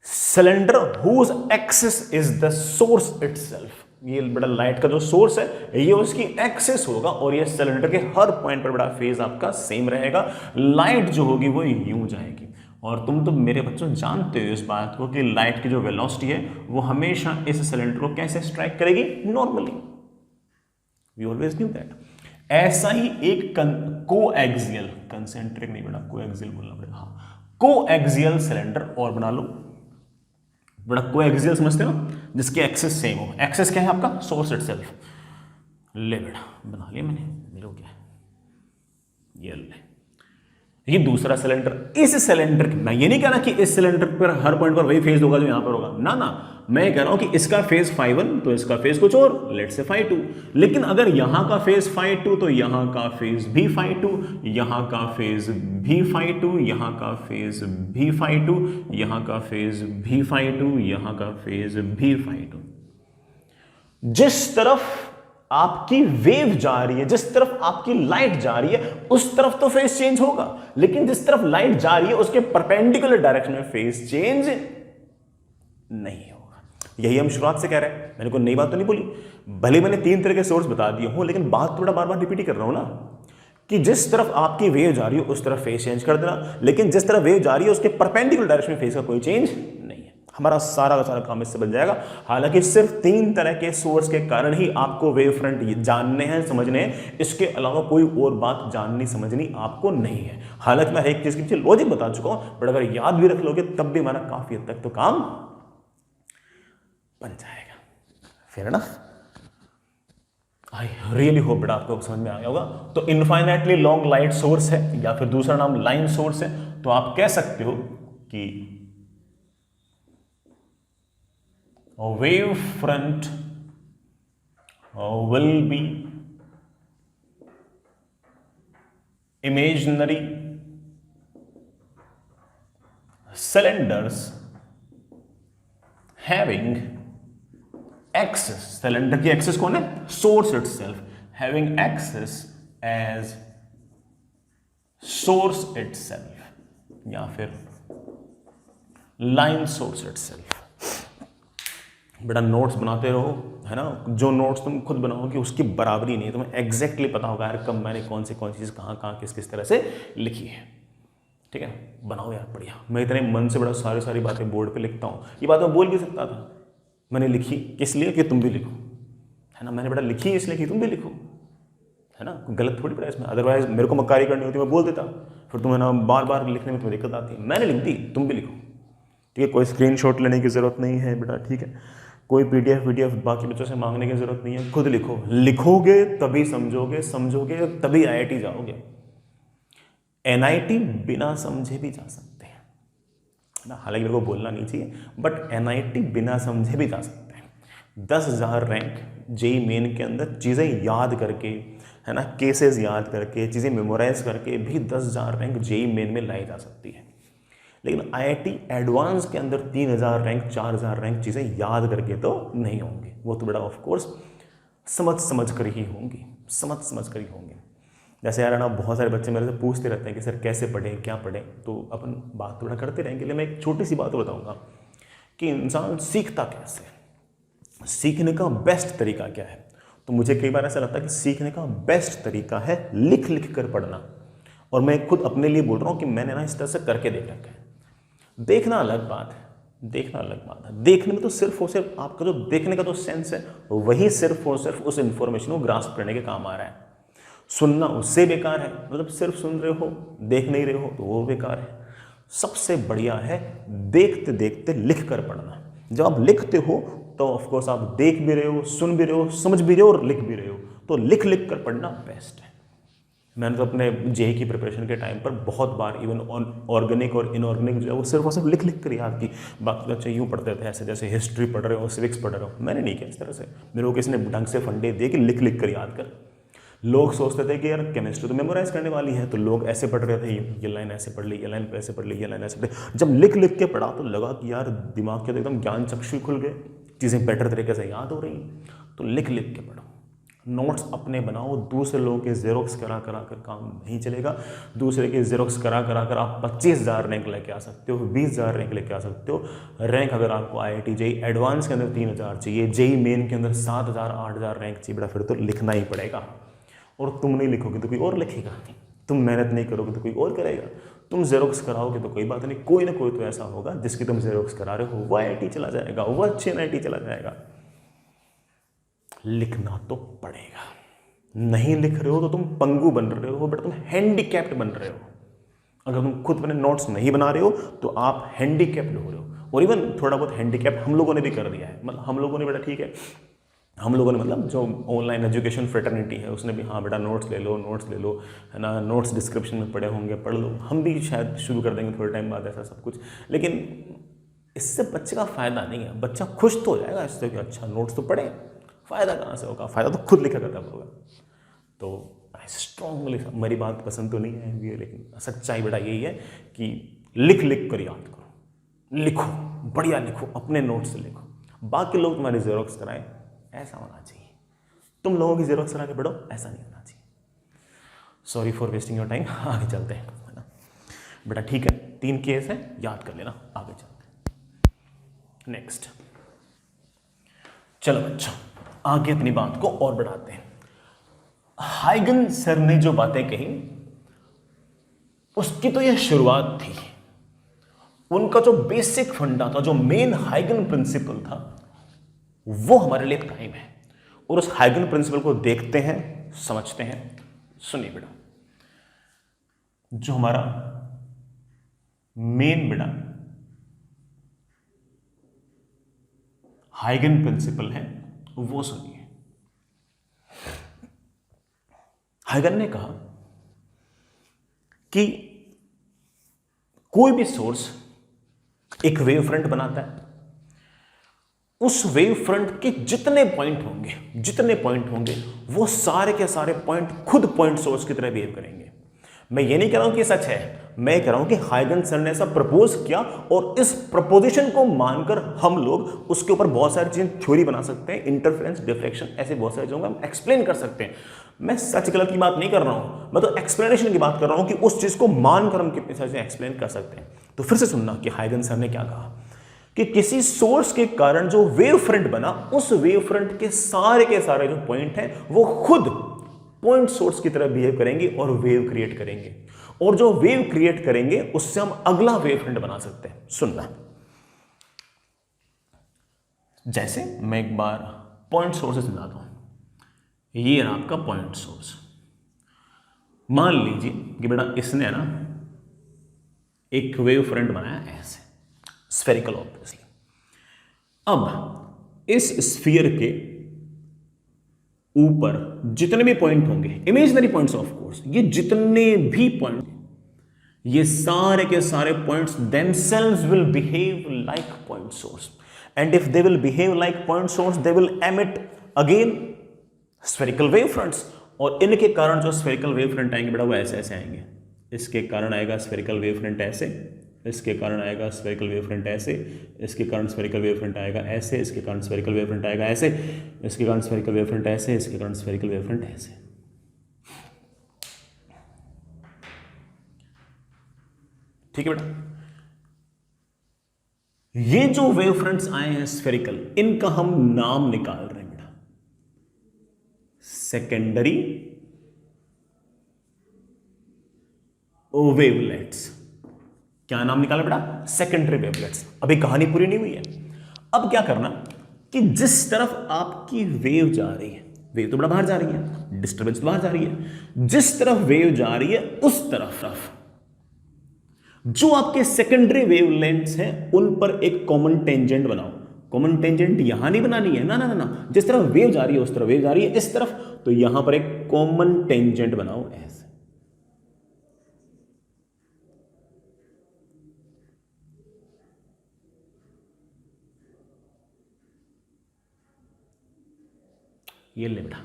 Cylinder whose axis is the source itself, ये बड़ा लाइट का जो सोर्स है ये उसकी एक्सिस होगा और ये सिलेंडर के हर पॉइंट पर बड़ा फेज आपका सेम रहेगा। लाइट जो होगी वो यूं जाएगी और तुम तो मेरे बच्चों जानते हो इस बात को कि लाइट की जो वेलोसिटी है वो हमेशा इस सिलेंडर को कैसे स्ट्राइक करेगी, normally. We always knew that. ऐसा ही एक कोएक्सियल, कंसेंट्रिक नहीं बेटा, कोएक्सियल बोलना पड़ेगा, हाँ, कोएक्सियल सिलेंडर और बना लो। बड़ा कोएक्सियल समझते हो, जिसकी एक्सिस सेम हो। एक्सिस क्या है आपका, सोर्स इटसेल्फ। ले बेटा बना लिया मैंने, मेरे को क्या है, ये ले, ये दूसरा सिलेंडर। इस सिलेंडर, मैं ये नहीं कह रहा कि इस सिलेंडर पर हर पॉइंट पर वही फेज होगा जो यहां पर होगा, ना ना, मैं कह रहा हूं कि इसका फेज φ1 तो इसका फेज कुछ और, लेट से φ2। लेकिन अगर यहां का फेज φ2 तो यहां का फेज भी φ2, यहां का फेज भी φ2, यहां का फेज भी φ2, यहां का फेज भी φ2, यहां का फेज भी φ2। जिस तरफ आपकी वेव जा रही है, जिस तरफ आपकी लाइट जा रही है, उस तरफ तो फेज चेंज होगा, लेकिन जिस तरफ लाइट जा रही है उसके परपेंडिकुलर डायरेक्शन में फेज चेंज नहीं होगा। यही हम शुरुआत से कह रहे हैं, मैंने कोई नई बात तो नहीं बोली। भले मैंने 3 तरह के सोर्स बता दिए हूं, लेकिन बात थोड़ा बार बार रिपीट ही कर रहा हूं ना, कि जिस तरफ आपकी वेव जा रही है उस तरफ फेज चेंज कर देना, लेकिन जिस तरफ वेव जा रही है उसके परपेंडिकुलर डायरेक्शन में फेज का कोई चेंज नहीं है। हमारा सारा का सारा काम इससे बन जाएगा। हालांकि सिर्फ 3 तरह के सोर्स के कारण ही आपको वेव फ्रंट जानने हैं, समझने हैं, इसके अलावा कोई और बात जाननी समझनी आपको नहीं है। हालांकि मैं एक चीज के पीछे लॉजिक बता चुका हूं, बट अगर याद भी रख लोगे तब भी हमारा काफी हद तक तो काम बन जाएगा। Fair enough. I really hope बेटा आपको समझ में आ गया होगा। तो इनफाइनाइटली लॉन्ग लाइट सोर्स है या फिर दूसरा नाम लाइन सोर्स है, तो आप कह सकते हो कि a wave front will be imaginary cylinders having axis, cylinder की एक्सिस कौन है, source itself, having axis as source itself या फिर line source itself। बेटा नोट्स बनाते रहो, है ना, जो नोट्स तुम खुद बनाओगे उसकी बराबरी नहीं है, तुम्हें एग्जैक्टली पता होगा यार कब मैंने कौन सी चीज़ कहाँ कहाँ किस किस तरह से लिखी है। ठीक है, बनाओ यार बढ़िया। मैं इतने मन से बड़ा सारी बातें बोर्ड पे लिखता हूँ, ये बात मैं बोल भी सकता था, मैंने लिखी किस लिए कि तुम भी लिखो, है ना, मैंने बेटा लिखी इसलिए कि तुम भी लिखो, है ना, गलत थोड़ी पड़ा इसमें। अदरवाइज मेरे को मक्कारी करनी होती, मैं बोल देता, फिर तुम्हें ना बार बार लिखने में तुम्हें दिक्कत आती है। मैंने लिख दी, तुम भी लिखो। ठीक है, कोई स्क्रीनशॉट लेने की जरूरत नहीं है बेटा, ठीक है, कोई पीडीएफ बाकी बच्चों से मांगने की जरूरत नहीं है, खुद लिखो। लिखोगे तभी समझोगे, समझोगे तभी आईआईटी जाओगे। एनआईटी बिना समझे भी जा सकते हैं ना, हालांकि मेरे को बोलना नहीं चाहिए, बट एनआईटी बिना समझे भी जा सकते हैं। 10,000 रैंक जेईई मेन के अंदर चीज़ें याद करके, है ना, केसेस याद करके, चीज़ें मेमोराइज करके भी 10,000 रैंक जेईई मेन में लाई जा सकती है। लेकिन आईआईटी एडवांस के अंदर 3,000 रैंक 4,000 रैंक चीज़ें याद करके तो नहीं होंगी, वो तो बड़ा ऑफ कोर्स समझ कर ही होंगी, समझ कर ही होंगी। जैसे यार ना बहुत सारे बच्चे मेरे से पूछते रहते हैं कि सर कैसे पढ़ें, क्या पढ़ें, तो अपन बात थोड़ा करते रहेंगे। लेकिन मैं एक छोटी सी बात बताऊंगा कि इंसान सीखता कैसे, सीखने का बेस्ट तरीका क्या है। तो मुझे कई बार ऐसा लगता है कि सीखने का बेस्ट तरीका है लिख कर पढ़ना। और मैं खुद अपने लिए बोल रहा हूँ कि मैंने ना इस तरह से करके देख रखा है। देखना अलग बात है, देखना अलग बात है। देखने में तो सिर्फ और सिर्फ आपका जो देखने का जो सेंस है वही सिर्फ और सिर्फ उस इंफॉर्मेशन को ग्रास्प करने के काम आ रहा है। सुनना उससे बेकार है, मतलब सिर्फ सुन रहे हो, देख नहीं रहे हो तो वो बेकार है। सबसे बढ़िया है देखते देखते लिख कर पढ़ना। जब आप लिखते हो तो ऑफकोर्स आप देख भी रहे हो, सुन भी रहे हो, समझ भी रहे हो और लिख भी रहे हो, तो लिख कर पढ़ना बेस्ट है। मैंने तो अपने जेईई की प्रिपरेशन के टाइम पर बहुत बार इवन ऑर्गेनिक और इनऑर्गेनिक जो है वो सिर्फ और सिर्फ लिख कर याद की। बाकी बच्चे यूँ पढ़ते थे ऐसे जैसे हिस्ट्री पढ़ रहे हो, सिविक्स पढ़ रहे हो। मैंने नहीं किया इस तरह से, मेरे को किसी ने ढंग से फंडे दे कि लिख कर याद कर। लोग सोचते थे कि यार केमिस्ट्री तो मेमोराइज करने वाली है, तो लोग ऐसे पढ़ रहे थे, ये लाइन ऐसे पढ़ ली, ये लाइन ऐसे पढ़ ली, ये लाइन ऐसे पढ़ ली। जब लिख के पढ़ा तो लगा कि यार दिमाग के तो एकदम ज्ञान चक्षु खुल गए, चीज़ें बेटर तरीके से याद हो रही। तो लिख के पढ़ो, नोट्स अपने बनाओ, दूसरे लोगों के जेरोक्स करा करा कर काम नहीं चलेगा। दूसरे के जेरोक्स करा करा कर आप 25,000 रैंक लेके आ सकते हो, 20,000 रैंक लेके आ सकते हो। रैंक अगर आपको IIT जेई एडवांस के अंदर 3,000 चाहिए, जेई मेन के अंदर 7,000 8,000 रैंक चाहिए बेटा, फिर तो लिखना ही पड़ेगा। और तुम नहीं लिखोगे तो कोई और लिखेगा, तुम मेहनत नहीं करोगे तो कोई और करेगा, तुम जेरोक्स कराओगे तो कोई बात नहीं, कोई ना कोई तो ऐसा होगा जिसकी तुम जेरोक्स करा रहे हो, वो IIT चला जाएगा, वो अच्छे NIT चला जाएगा। लिखना तो पड़ेगा। नहीं लिख रहे हो तो तुम पंगु बन रहे हो बेटा, तुम हैंडीकैप्ड बन रहे हो। अगर तुम खुद अपने नोट्स नहीं बना रहे हो तो आप हैंडीकैप्ड हो रहे हो। और इवन थोड़ा बहुत हैंडीकैप्ड हम लोगों ने भी कर दिया है, मतलब हम लोगों ने बेटा, ठीक है, हम लोगों ने मतलब जो ऑनलाइन एजुकेशन फ्रेटर्निटी है उसने भी, हाँ बेटा नोट्स ले लो, नोट्स ले लो, है ना, नोट्स डिस्क्रिप्शन में पड़े होंगे, पढ़ लो। हम भी शायद शुरू कर देंगे थोड़े टाइम बाद ऐसा सब कुछ, लेकिन इससे बच्चे का फ़ायदा नहीं है। बच्चा खुश तो हो जाएगा इससे कि अच्छा नोट्स तो पढ़े, फ़ायदा कहाँ से होगा, फ़ायदा तो खुद लिखा करता होगा। तो स्ट्रॉन्गली, मेरी बात पसंद तो नहीं है लेकिन सच्चाई बेटा यही है कि लिख लिख कर याद करो, लिखो, बढ़िया लिखो, अपने नोट्स से लिखो, बाकी लोग तुम्हारे जेरोक्स कराएं, ऐसा होना चाहिए। तुम लोगों की जेरोक्स करा के पढ़ो, ऐसा नहीं होना चाहिए। Sorry for wasting your time, आगे चलते हैं, है ना बेटा, ठीक है, 3 केस है, याद कर लेना, आगे चलते हैं। नेक्स्ट, चलो बच्चों आगे अपनी बात को और बढ़ाते हैं। हाइगन सर ने जो बातें कही उसकी तो यह शुरुआत थी, उनका जो बेसिक फंडा था, जो मेन हाइगन प्रिंसिपल था, वो हमारे लिए कायम है। और उस हाइगन प्रिंसिपल को देखते हैं, समझते हैं। सुनिए बेटा, जो हमारा मेन बेटा हाइगन प्रिंसिपल है वो सुनिए। हाइगन ने कहा कि कोई भी सोर्स एक वेव फ्रंट बनाता है, उस वेव फ्रंट के जितने पॉइंट होंगे वो सारे के सारे पॉइंट खुद पॉइंट सोर्स की तरह बिहेव करेंगे। मैं ये नहीं कह रहा हूं कि सच है, मैं कह रहा हूं कि हाइगन सर ने ऐसा प्रपोज किया और इस प्रपोजिशन को मानकर हम लोग उसके ऊपर बहुत सारी चीजें थ्योरी बना सकते हैं, इंटरफेरेंस, डिफ्लेक्शन, ऐसे बहुत सारी चीजों को हम एक्सप्लेन कर सकते हैं। मैं सच गलत की बात नहीं कर रहा हूं, मैं तो एक्सप्लेनेशन की बात कर रहा हूं कि उस चीज को मानकर हम कितनी सारी चीजें एक्सप्लेन कर सकते हैं। तो फिर से सुनना कि हाइगन सर ने क्या कहा कि किसी सोर्स के कारण जो वेव फ्रंट बना, उस वेव फ्रंट के सारे जो पॉइंट हैं वो खुद पॉइंट सोर्स की तरह बिहेव करेंगे और वेव क्रिएट करेंगे, और जो वेव क्रिएट करेंगे उससे हम अगला वेव फ्रंट बना सकते हैं। सुनना, जैसे मैं एक बार पॉइंट सोर्सेस दिखाता हूं। ये है आपका पॉइंट सोर्स। मान लीजिए कि बेटा इसने ना एक वेव फ्रंट बनाया ऐसे, स्फेरिकल ऑब्वियसली। अब इस स्फीयर के ऊपर जितने भी पॉइंट होंगे, इमेजिनरी पॉइंट्स ऑफ कोर्स, ये जितने भी पॉइंट, ये सारे के सारे points themselves will behave like point source, and if they will behave like point source they will emit again spherical wave fronts, और इनके कारण जो spherical wave front आएंगे बेटा वो ऐसे ऐसे आएंगे। इसके कारण आएगा spherical wave front ऐसे, इसके कारण आएगा spherical wave front ऐसे, इसके कारण spherical wave front आएगा ऐसे, इसके कारण spherical wave front आएगा ऐसे, इसके कारण spherical wave front ऐसे, इसके कारण spherical wave front ऐसे। ठीक है बेटा, ये जो वेव फ्रंट्स आए हैं स्फेरिकल, इनका हम नाम निकाल रहे हैं बेटा, सेकेंडरी वेवलेट्स। क्या नाम निकाला बेटा? Secondary wavelets. अभी कहानी पूरी नहीं हुई है। अब क्या करना कि जिस तरफ आपकी वेव जा रही है, वेव तो बड़ा बाहर जा रही है, डिस्टर्बेंस तो बाहर जा रही है, जिस तरफ वेव जा रही है उस तरफ जो आपके सेकेंडरी वेवलेंथ्स हैं उन पर एक कॉमन टेंजेंट बनाओ। कॉमन टेंजेंट यहां नहीं बनानी है, ना, जिस तरफ वेव जा रही है उस तरफ वेव जा रही है इस तरफ, तो यहां पर एक कॉमन टेंजेंट बनाओ ऐसे। ये ले बेटा,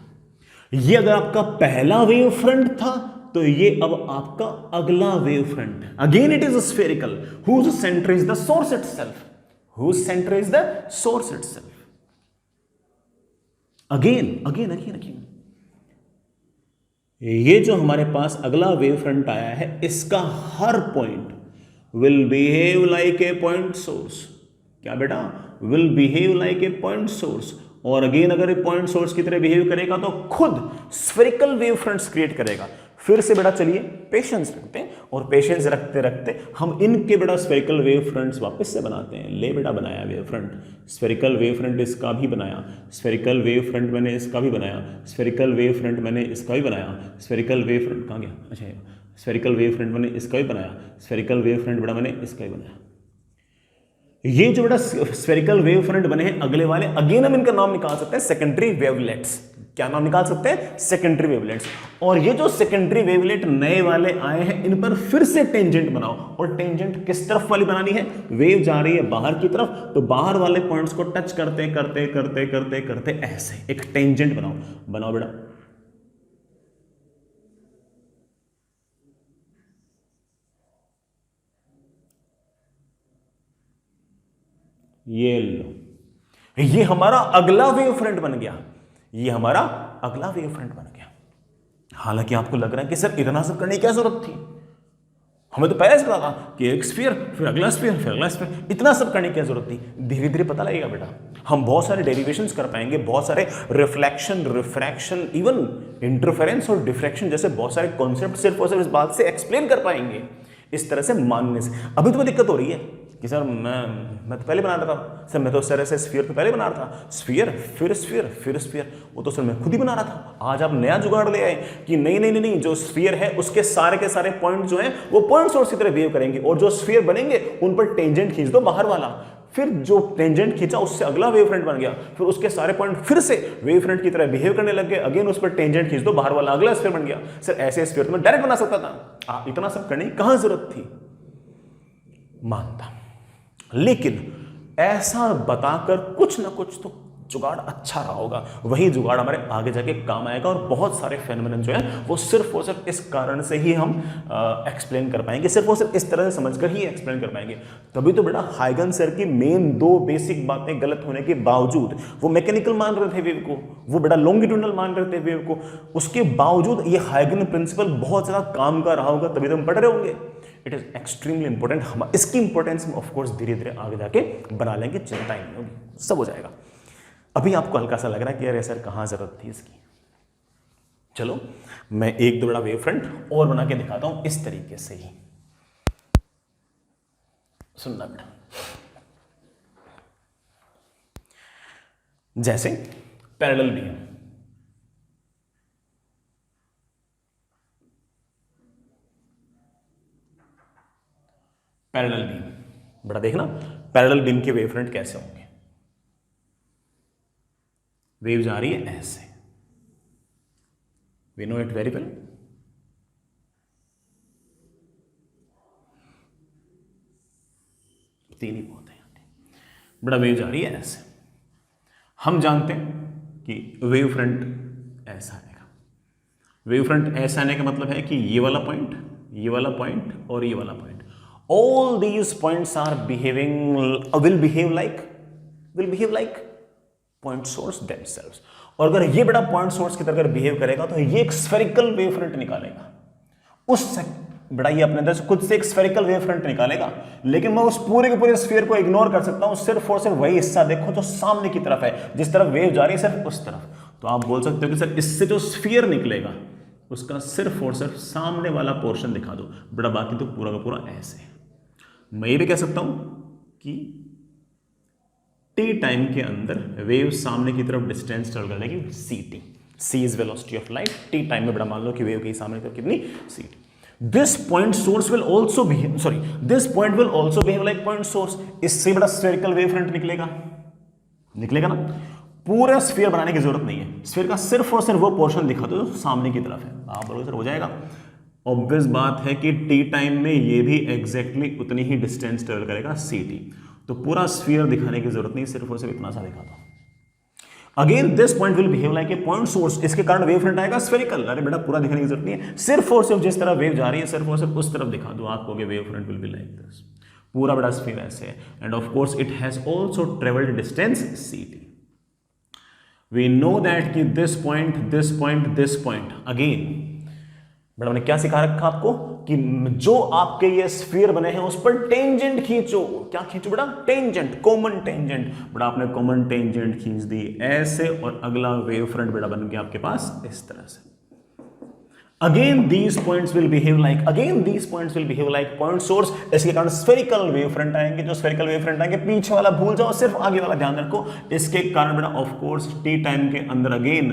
ये अगर आपका पहला वेव फ्रंट था तो ये अब आपका अगला वेव फ्रंट है। Again it is spherical, whose centre is the source itself, whose centre is the source itself. Again ये जो हमारे पास अगला वेव फ्रंट आया है, इसका हर point will behave like a point source. क्या बेटा? Will behave like a point source. और अगेन अगर ये पॉइंट सोर्स की तरह बिहेव करेगा तो खुद स्फेरिकल वेव फ्रंट्स क्रिएट करेगा। फिर से बेटा चलिए पेशेंस रखते हैं, और पेशेंस रखते रखते हम इनके बेटा स्फेरिकल वेव फ्रंट्स वापस से बनाते हैं। ले बेटा बनाया wave front, spherical wave front इसका भी बनाया, स्फेरिकल वेव फ्रंट मैंने इसका भी बनाया, स्फेरिकल वेव फ्रंट मैंने इसका भी बनाया, स्फेरिकल वेव फ्रंट कहाँ गया? अच्छा, स्फेरिकल वेव फ्रंट मैंने इसका भी बनाया, स्फेरिकल वेव फ्रंट बेटा मैंने इसका भी बनाया। ये जो बेटा स्फेरिकल वेव फ्रंट बने हैं अगले वाले, अगेन हम इनका नाम निकाल सकते हैं सेकेंडरी वेवलेट्स। क्या नाम निकाल सकते हैं? Secondary wavelets. और ये जो सेकेंडरी वेवलेट नए वाले आए हैं, इन पर फिर से टेंजेंट बनाओ। और टेंजेंट किस तरफ वाली बनानी है? वेव जा रही है बाहर की तरफ, तो बाहर वाले पॉइंट्स को टच करते करते करते करते करते ऐसे एक टेंजेंट बनाओ। बनाओ बेटा। ये लो, ये हमारा अगला वेव फ्रंट बन गया। ये हमारा अगला वेव फ्रंट बन गया। हालांकि आपको लग रहा है कि सर इतना सब करने की क्या जरूरत थी? हमें तो पहले से पता था कि एक स्फीयर, फिर अगला स्फीयर, फिर अगला स्फीयर, इतना सब करने की क्या जरूरत थी? धीरे धीरे पता लगेगा बेटा। हम बहुत सारे डेरिवेशंस कर पाएंगे, बहुत सारे रिफ्लेक्शन, रिफ्रैक्शन, इवन इंटरफेरेंस और डिफ्रैक्शन जैसे बहुत सारे कॉन्सेप्ट सिर्फ और सिर्फ इस बात से एक्सप्लेन कर पाएंगे, इस तरह से मानने से। अभी तुम्हें दिक्कत हो रही है कि सर मैं तो पहले बना रहा था, सर मैं तो इस तरह से स्फीयर तो पहले बना रहा था, स्फीयर फिर स्फीयर फिर स्फीयर, वो तो सर मैं खुद ही बना रहा था। आज आप नया जुगाड़ ले आए कि नहीं नहीं नहीं नहीं, जो स्फीयर है उसके सारे के सारे पॉइंट जो हैं वो पॉइंट सोर्स की तरह बिहेव करेंगे, और जो स्फीयर बनेंगे उन पर टेंजेंट खींच दो बाहर वाला। फिर जो टेंजेंट खींचा उससे अगला वेव फ्रंट बन गया, फिर उसके सारे पॉइंट फिर से वेव फ्रंट की तरह बिहेव करने लग गए, अगेन उस पर टेंजेंट खींच दो बाहर वाला, अगला स्फीयर बन गया। सर ऐसे स्फीयर तो मैं डायरेक्ट बना सकता था, इतना सब करने की कहां जरूरत थी? मानता, लेकिन ऐसा बताकर कुछ ना कुछ तो जुगाड़ अच्छा रहा होगा। वही जुगाड़ हमारे आगे जाके काम आएगा, और बहुत सारे फेनोमेनन जो है वो सिर्फ और सिर्फ इस कारण से ही हम एक्सप्लेन कर पाएंगे, सिर्फ और सिर्फ इस तरह से समझकर ही एक्सप्लेन कर पाएंगे। तभी तो बेटा हाइगन सर की मेन दो बेसिक बातें गलत होने के बावजूद, वो मैकेनिकल मान रहे थे वेव को, वो बेटा लॉन्गिट्यूडनल मान रहे थे वेव को, उसके बावजूद ये हाइगन प्रिंसिपल बहुत ज्यादा काम का रहा होगा, तभी तो हम पढ़ रहे होंगे। It is extremely important. हम इसकी इंपॉर्टेंस हम ऑफकोर्स धीरे धीरे आगे जाके बना लेंगे, चिंता ही नहीं होगी, सब हो जाएगा। अभी आपको हल्का सा लग रहा है कि यार सर कहां जरूरत थी इसकी। चलो मैं एक दो बड़ा वेव फ्रंट और बना के दिखाता हूं इस तरीके से ही। सुनना बेटा, जैसे पैरेलल बीम, पैरेलल बीम बड़ा देखना, पैरेलल बीम के वेव फ्रंट कैसे होंगे। वेव जा रही है ऐसे, we know it very well. तीन ही बहुत है, बड़ा वेव जा रही है ऐसे। हम जानते हैं कि वेव फ्रंट ऐसा आएगा। वेव फ्रंट ऐसा आने का मतलब है कि ये वाला पॉइंट, ये वाला पॉइंट और ये वाला point, all these points are behaving, will behave like point source themselves। और अगर ये बड़ा पॉइंट सोर्स की तरह बिहेव करेगा तो ये एक स्फेरिकल वेव फ्रंट निकालेगा। उस बड़ा ये अपने अंदर से खुद से एक स्फेरिकल वेव फ्रंट निकालेगा, लेकिन मैं उस पूरे के पूरे स्फीयर को इग्नोर कर सकता हूं, सिर्फ और सिर्फ वही हिस्सा देखो जो सामने की तरफ है, जिस तरफ वेव जा रही है सिर्फ उस तरफ। तो आप बोल सकते हो कि सर इससे जो स्फीयर निकलेगा उसका सिर्फ और सिर्फ सामने वाला पोर्शन दिखा दो, बड़ा बाकी तो पूरा का पूरा ऐसे। मैं ये भी कह सकता हूं कि टी टाइम के अंदर वेव सामने की तरफ डिस्टेंस ट्रेवल कर लेगी ct, c is velocity of light, T time में बड़ा मान लो कि वेव की सामने की तरफ कितनी ct। This point source will also behave, sorry this point will also behave like point source. इससे बड़ा स्फेरिकल वेव फ्रंट निकलेगा ना। पूरा स्फीयर बनाने की जरूरत नहीं है, स्फीयर का सिर्फ और सिर्फ वो पोर्शन दिखा दो जो सामने की तरफ है। आप बोलोगे सर हो जाएगा, ऑब्वियस बात है कि टी टाइम में ये भी एग्जैक्टली उतनी ही डिस्टेंस ट्रेवल करेगा ct, तो पूरा स्फीयर दिखाने की जरूरत नहीं, सिर्फ और सिर्फ इतना सा दिखा दो। Again this point will behave like a point source, इसके कारण वेव फ्रंट आएगा स्फेरिकल। अरे बेटा पूरा दिखाने की जरूरत नहीं है, सिर्फ और सिर्फ जिस तरह वेव जा रही है सिर्फ और सिर्फ उस तरफ दिखा दो, आप कहोगे wave front will be like this. पूरा बड़ा स्फीयर ऐसे है, and of course it has also travelled distance ct। We know that कि दिस पॉइंट अगेन बेटा मैंने क्या सिखा रखा आपको कि जो आपके ये स्फीयर बने हैं उस पर टेंजेंट खींचो। क्या खींचो बेटा? Tangent, common tangent. बेटा आपने कॉमन टेंजेंट खींच दी ऐसे, और अगला वेव फ्रंट बेटा बन गया आपके पास इस तरह से। Again these points will behave like point source। इसके कारण spherical wave front आएंगे। जो spherical wave front आएंगे, पीछे वाला भूल जाओ, सिर्फ आगे वाला ध्यान रखो। इसके कारण बेटा ऑफ कोर्स टी टाइम के अंदर अगेन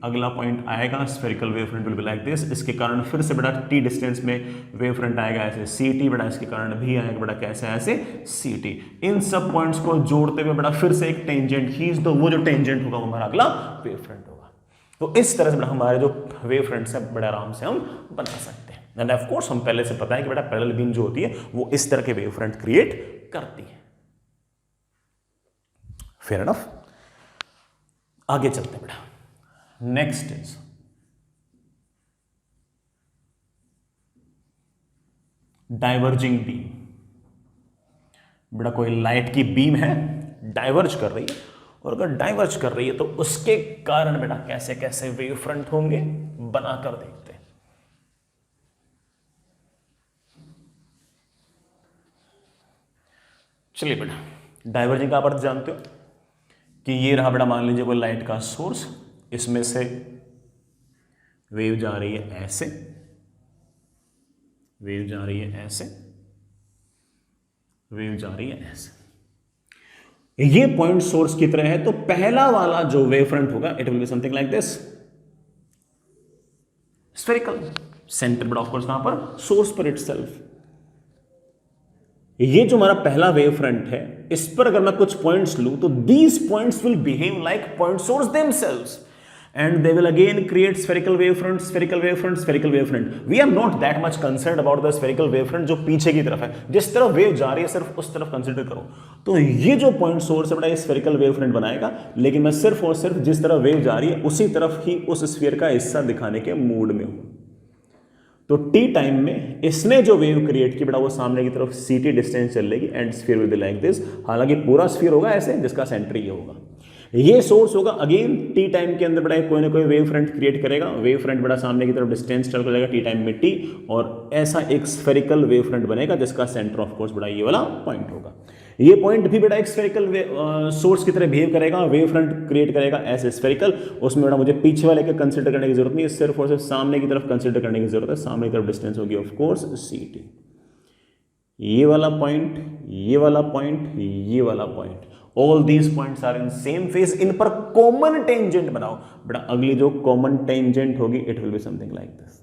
अगला पॉइंट आएगा, spherical wave front will be like this। इसके कारण फिर से बेटा टी डिस्टेंस में वेव फ्रंट आएगा ऐसे ct, बेटा इसके कारण भी आएगा बेटा कैसे, ऐसे ct। इन सब पॉइंट्स को जोड़ते हुए बेटा फिर से एक टेंजेंट खींच दो, वो जो टेंजेंट होगा वो हमारा अगला वेव फ्रंट होगा। तो इस तरह से बेटा हमारे जो वेव फ्रंट्स हैं बड़े आराम से हम बना सकते हैं। एंड ऑफ कोर्स हम पहले से पता है कि बेटा पैरेलल बीम जो होती है वो इस तरह के वेव फ्रंट क्रिएट करती है। Fair enough. आगे चलते हैं बेटा। Next is diverging beam. बेटा कोई लाइट की बीम है, डाइवर्ज कर रही है, और अगर डाइवर्ज कर रही है तो उसके कारण बेटा कैसे कैसे वेव फ्रंट होंगे बनाकर देखते हैं। चलिए बेटा, डाइवर्जिंग का आप अर्थ जानते हो कि ये रहा बेटा, मान लीजिए कोई लाइट का सोर्स, इसमें से वेव जा रही है ऐसे, वेव जा रही है ऐसे, वेव जा रही है ऐसे। ये पॉइंट सोर्स की तरह है, तो पहला वाला जो वेव फ्रंट होगा it will be something like this, spherical. Centre बेटा ऑफ कोर्स कहां पर? सोर्स पर इटसेल्फ। ये जो हमारा पहला वेव फ्रंट है, इस पर अगर मैं कुछ पॉइंट्स लूं तो these points will behave like point source themselves and they will again create spherical wavefront, spherical wavefront, spherical wavefront। we are not that much concerned about the spherical wavefront जो पीछे की तरफ है, जिस तरफ वेव जा रही है सिर्फ उस तरफ कंसीडर करो। तो ये जो पॉइंट सोर्स है बेटा, ये spherical wavefront बनाएगा, लेकिन मैं सिर्फ और सिर्फ जिस तरफ वेव जा रही है उसी तरफ ही उस स्फीयर का हिस्सा दिखाने के मूड में हूं। तो टी टाइम में इसने जो वेव क्रिएट की बेटा वो सामने की तरफ ct डिस्टेंस चलेगी and sphere will be like this. हालांकि पूरा स्फीयर होगा ऐसे जिसका सेंटर ये होगा, ये सोर्स होगा। अगेन टी टाइम के अंदर बेटा कोई ना कोई वेव फ्रंट क्रिएट करेगा, वेव फ्रंट बेटा सामने की तरफ डिस्टेंस ट्रेवल करेगा टी टाइम में टी, और ऐसा एक स्फेरिकल वेव फ्रंट बनेगा जिसका सेंटर ऑफ कोर्स बेटा ये वाला पॉइंट होगा। ये पॉइंट भी बेटा एक स्फेरिकल सोर्स की तरह बिहेव करेगा, वेव फ्रंट क्रिएट करेगा ऐसे स्फेरिकल। उसमें बेटा मुझे पीछे वाले के कंसिडर करने की जरूरत नहीं है, सिर्फ और सिर्फ सामने की तरफ कंसिडर करने की जरूरत है। सामने की तरफ डिस्टेंस होगी ऑफ कोर्स ct। ये वाला पॉइंट, ये वाला पॉइंट, ये वाला point, all these points are in same phase. इन पर कॉमन टेंजेंट बनाओ बेटा। अगली जो कॉमन टेंजेंट होगी it will be something like this.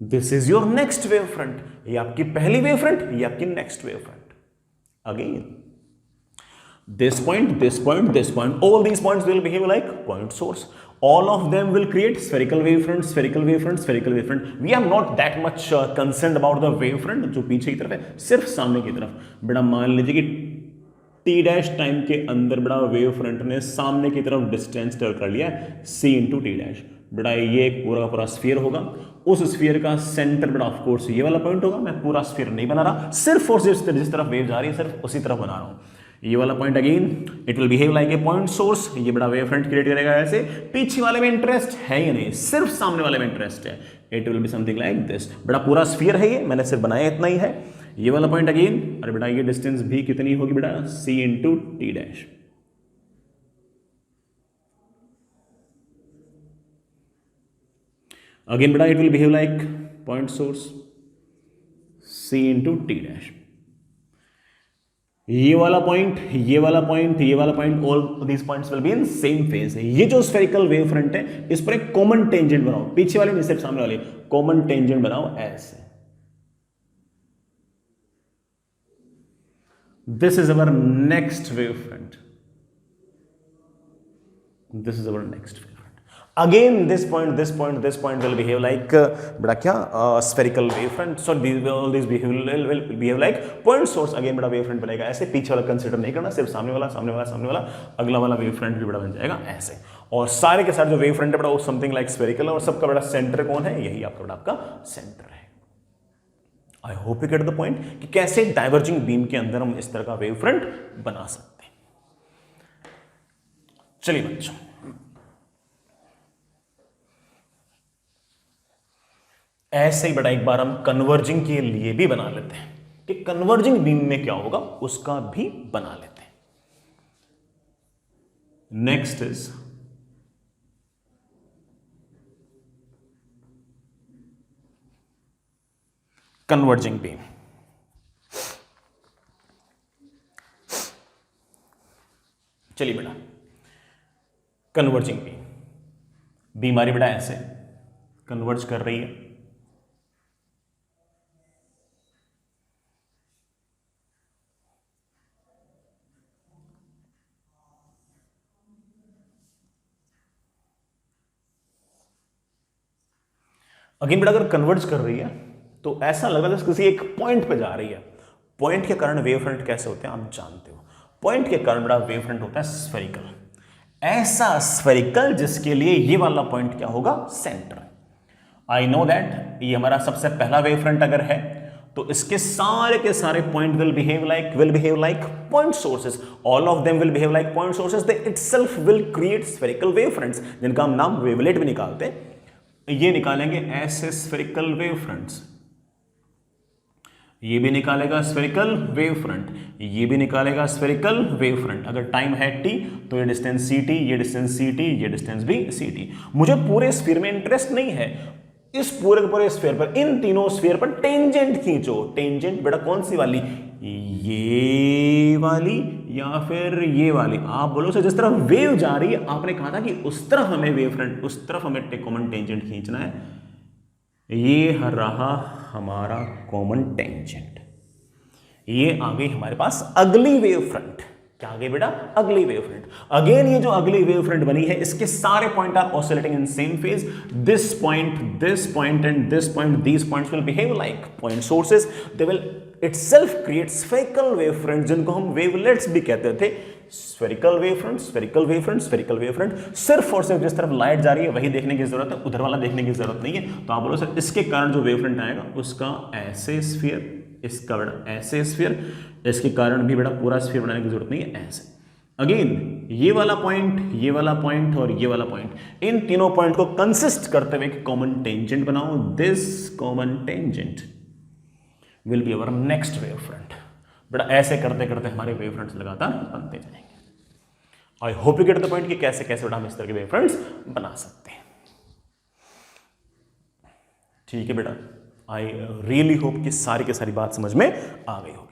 This is your next wave front. ये आपकी पहली वेव फ्रंट, ये आपकी next wave front. Again this point, this point, this point, all these points will behave like point source. All of them will create spherical wavefront, spherical wavefront, spherical wavefront। We are not that much concerned about the wavefront जो पीछे की तरफ है, सिर्फ सामने की तरफ। बेटा मान लीजिए कि टी डैश टाइम के अंदर बेटा वेव फ्रंट ने सामने की तरफ डिस्टेंस ट्रेवल कर लिया है c इंटू टी डैश। बेटा ये एक पूरा का पूरा स्फीयर होगा, उस स्फीयर का सेंटर बेटा ऑफ कोर्स ये वाला पॉइंट होगा। मैं पूरा स्फीयर नहीं बना रहा, सिर्फ और सिर्फ जिस तरफ वेव जा रही है सिर्फ उसी तरफ बना रहा हूं। ये वाला point again it will behave like a point source. ये बड़ा वेव फ्रंट क्रिएट करेगा ऐसे। पीछे वाले में इंटरेस्ट है या नहीं, सिर्फ सामने वाले में इंटरेस्ट है। It will be something like this. बड़ा पूरा स्फीयर है ये, मैंने सिर्फ बनाया इतना ही है। ये वाला पॉइंट अगेन, अरे बेटा ये डिस्टेंस भी कितनी होगी बेटा, c into t dash. Again बेटा it will behave like point source, c into t dash. ये वाला पॉइंट, ये वाला पॉइंट, ये वाला point, all these points will be in same phase. ये जो स्फेरिकल वेव फ्रंट है इस पर एक कॉमन टेंजेंट बनाओ, पीछे वाले नहीं सिर्फ सामने वाले, कॉमन टेंजेंट बनाओ ऐसे। This is our next wave front, this is our next wave front. Again this point will behave like बेटा क्या spherical wavefront। So all these will behave like point source। Again बेटा wavefront बनेगा ऐसे, पीछे वाला consider नहीं करना, सिर्फ सामने वाला, सामने वाला, सामने वाला। अगला वाला wavefront भी बेटा बन जाएगा ऐसे। और सारे के सारे जो wavefront है बेटा वो समथिंग लाइक spherical है, और सबका बेटा सेंटर कौन है, यही आपका बेटा आपका सेंटर है। I hope you get the point कि कैसे डाइवर्जिंग बीम के अंदर हम इस तरह का wavefront बना सकते हैं। चलिए बच्चों, ऐसे ही बड़ा एक बार हम कन्वर्जिंग के लिए भी बना लेते हैं कि कन्वर्जिंग बीम में क्या होगा, उसका भी बना लेते हैं। Next is converging beam. चलिए बेटा, कन्वर्जिंग बीम, बीमारी बेटा ऐसे कन्वर्ज कर रही है, अगेन बेटा अगर कन्वर्ज कर रही है तो ऐसा लग रहा है किसी एक पॉइंट पे जा रही है। पॉइंट के कारण वेव फ्रंट कैसे होते हैं आप जानते हो, पॉइंट के कारण बेटा वेव फ्रंट होता है स्फेरिकल, ऐसा स्फेरिकल जिसके लिए ये वाला पॉइंट क्या होगा, सेंटर। आई नो दैट ये हमारा सबसे पहला वेव फ्रंट अगर है तो इसके सारे के सारे point will behave like point sources, all of them will behave like point sources, they itself will create spherical wave fronts, जिनका हम नाम वेवलेट भी निकालते हैं। ये निकालेंगे ऐसे स्फेरिकल वेव फ्रंट्स, ये भी निकालेगा स्फेरिकल वेव फ्रंट, ये भी निकालेगा स्फेरिकल वेव फ्रंट। अगर टाइम है t तो ये डिस्टेंस ct, ये डिस्टेंस ct, ये डिस्टेंस भी ct। मुझे पूरे स्फीयर में इंटरेस्ट नहीं है, इस पूरे के पूरे स्फीयर पर, इन तीनों स्फीयर पर टेंजेंट खींचो। टेंजेंट बेटा कौन सी वाली, ये वाली या फिर ये वाली, आप बोलो सर जिस तरफ वेव जा रही है आपने कहा था कि उस तरफ हमें वेव फ्रंट, उस तरफ हमें कॉमन टेंजेंट खींचना है। ये रहा हमारा कॉमन टेंजेंट, ये आ गई हमारे पास अगली वेव फ्रंट। क्या आ गई बेटा, अगली वेव फ्रंट। अगेन ये जो अगली वेव फ्रंट बनी है इसके सारे point are oscillating in same phase, this point and this point, these points will behave like point sources, they will itself create spherical wave front, जिनको हम वेवलेट्स भी कहते थे। Spherical wave front, spherical wave front, spherical wave front. सिर्फ और सिर्फ जिस तरफ लाइट जा रही है वही देखने की जरूरत है, उधर वाला देखने की जरूरत नहीं है। तो आप बोलो सर इसके कारण जो वेव फ्रंट आएगा उसका ऐसे स्फीयर, इसका बेटा ऐसे स्फीयर, इसके कारण भी बेटा पूरा स्फीयर बनाने की जरूरत नहीं है, ऐसे। अगेन ये वाला पॉइंट, ये वाला पॉइंट और ये वाला पॉइंट, इन तीनों पॉइंट को कंसिस्ट करते हुए एक कॉमन टेंजेंट बनाओ। This common tangent will be our next wave front. बेटा ऐसे करते करते हमारे वेव फ्रंट्स लगातार बनते जाएंगे। I hope you get the point कि कैसे कैसे बेटा हम इस तरह के वेव फ्रंट्स बना सकते हैं। ठीक है बेटा, आई रियली होप कि सारी की सारी बात समझ में आ गई होगी।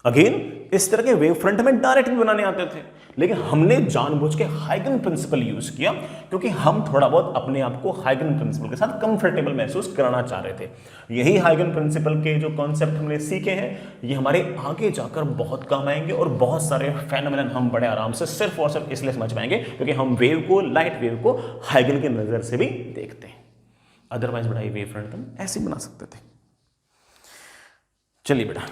अगेन इस तरह के वेव फ्रंट हमें डायरेक्ट भी बनाने आते थे, लेकिन हमने जानबूझ के हाइगन प्रिंसिपल यूज किया क्योंकि हम थोड़ा बहुत अपने आप को हाइगन प्रिंसिपल के साथ कंफर्टेबल महसूस कराना चाह रहे थे। यही हाइगन प्रिंसिपल के जो कॉन्सेप्ट हमने सीखे हैं ये हमारे आगे जाकर बहुत काम आएंगे और बहुत सारे फेनोमेनन हम बड़े आराम से सिर्फ और सिर्फ इसलिए समझ पाएंगे क्योंकि हम वेव को, लाइट वेव को हाइगन की नजर से भी देखते हैं। अदरवाइज बेटा ये वेव फ्रंट हम ऐसे बना सकते थे। चलिए बेटा,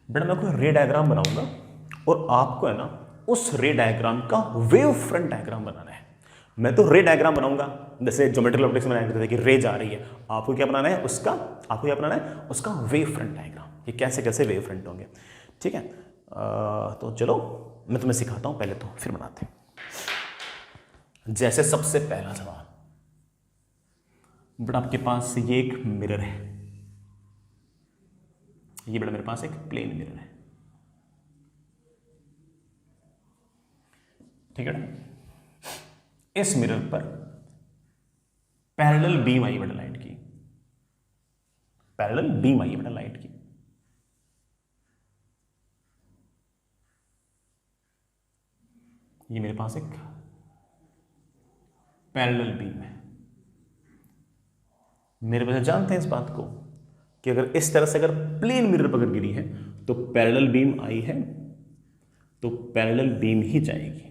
बेटा मैं कोई रे डायग्राम बनाऊंगा और आपको है ना उस रे डायग्राम का वेव फ्रंट डायग्राम बनाना है। मैं तो रे डायग्राम बनाऊंगा, जैसे ज्योमेट्रिकल ऑप्टिक्स में करते थे कि रे जा रही है, आपको क्या बनाना है उसका, आपको क्या बनाना है उसका वेव फ्रंट डायग्राम, ये कैसे कैसे वेव फ्रंट होंगे। ठीक है, तो चलो मैं तुम्हें सिखाता हूं, पहले तो फिर बनाते हैं। जैसे सबसे पहला सवाल, बेटा आपके पास ये एक मिरर है, ये बेटा मेरे पास एक प्लेन मिरर है, ठीक है ना। इस मिरर पर पैरेलल बीम आई बेटा लाइट की, पैरेलल बीम आई बेटा लाइट की। ये मेरे पास एक पैरेलल बीम है। मेरे वजह जानते हैं इस बात को कि अगर इस तरह से अगर प्लेन मिरर पर गिरी है तो पैरेलल बीम आई है तो पैरेलल बीम ही जाएगी।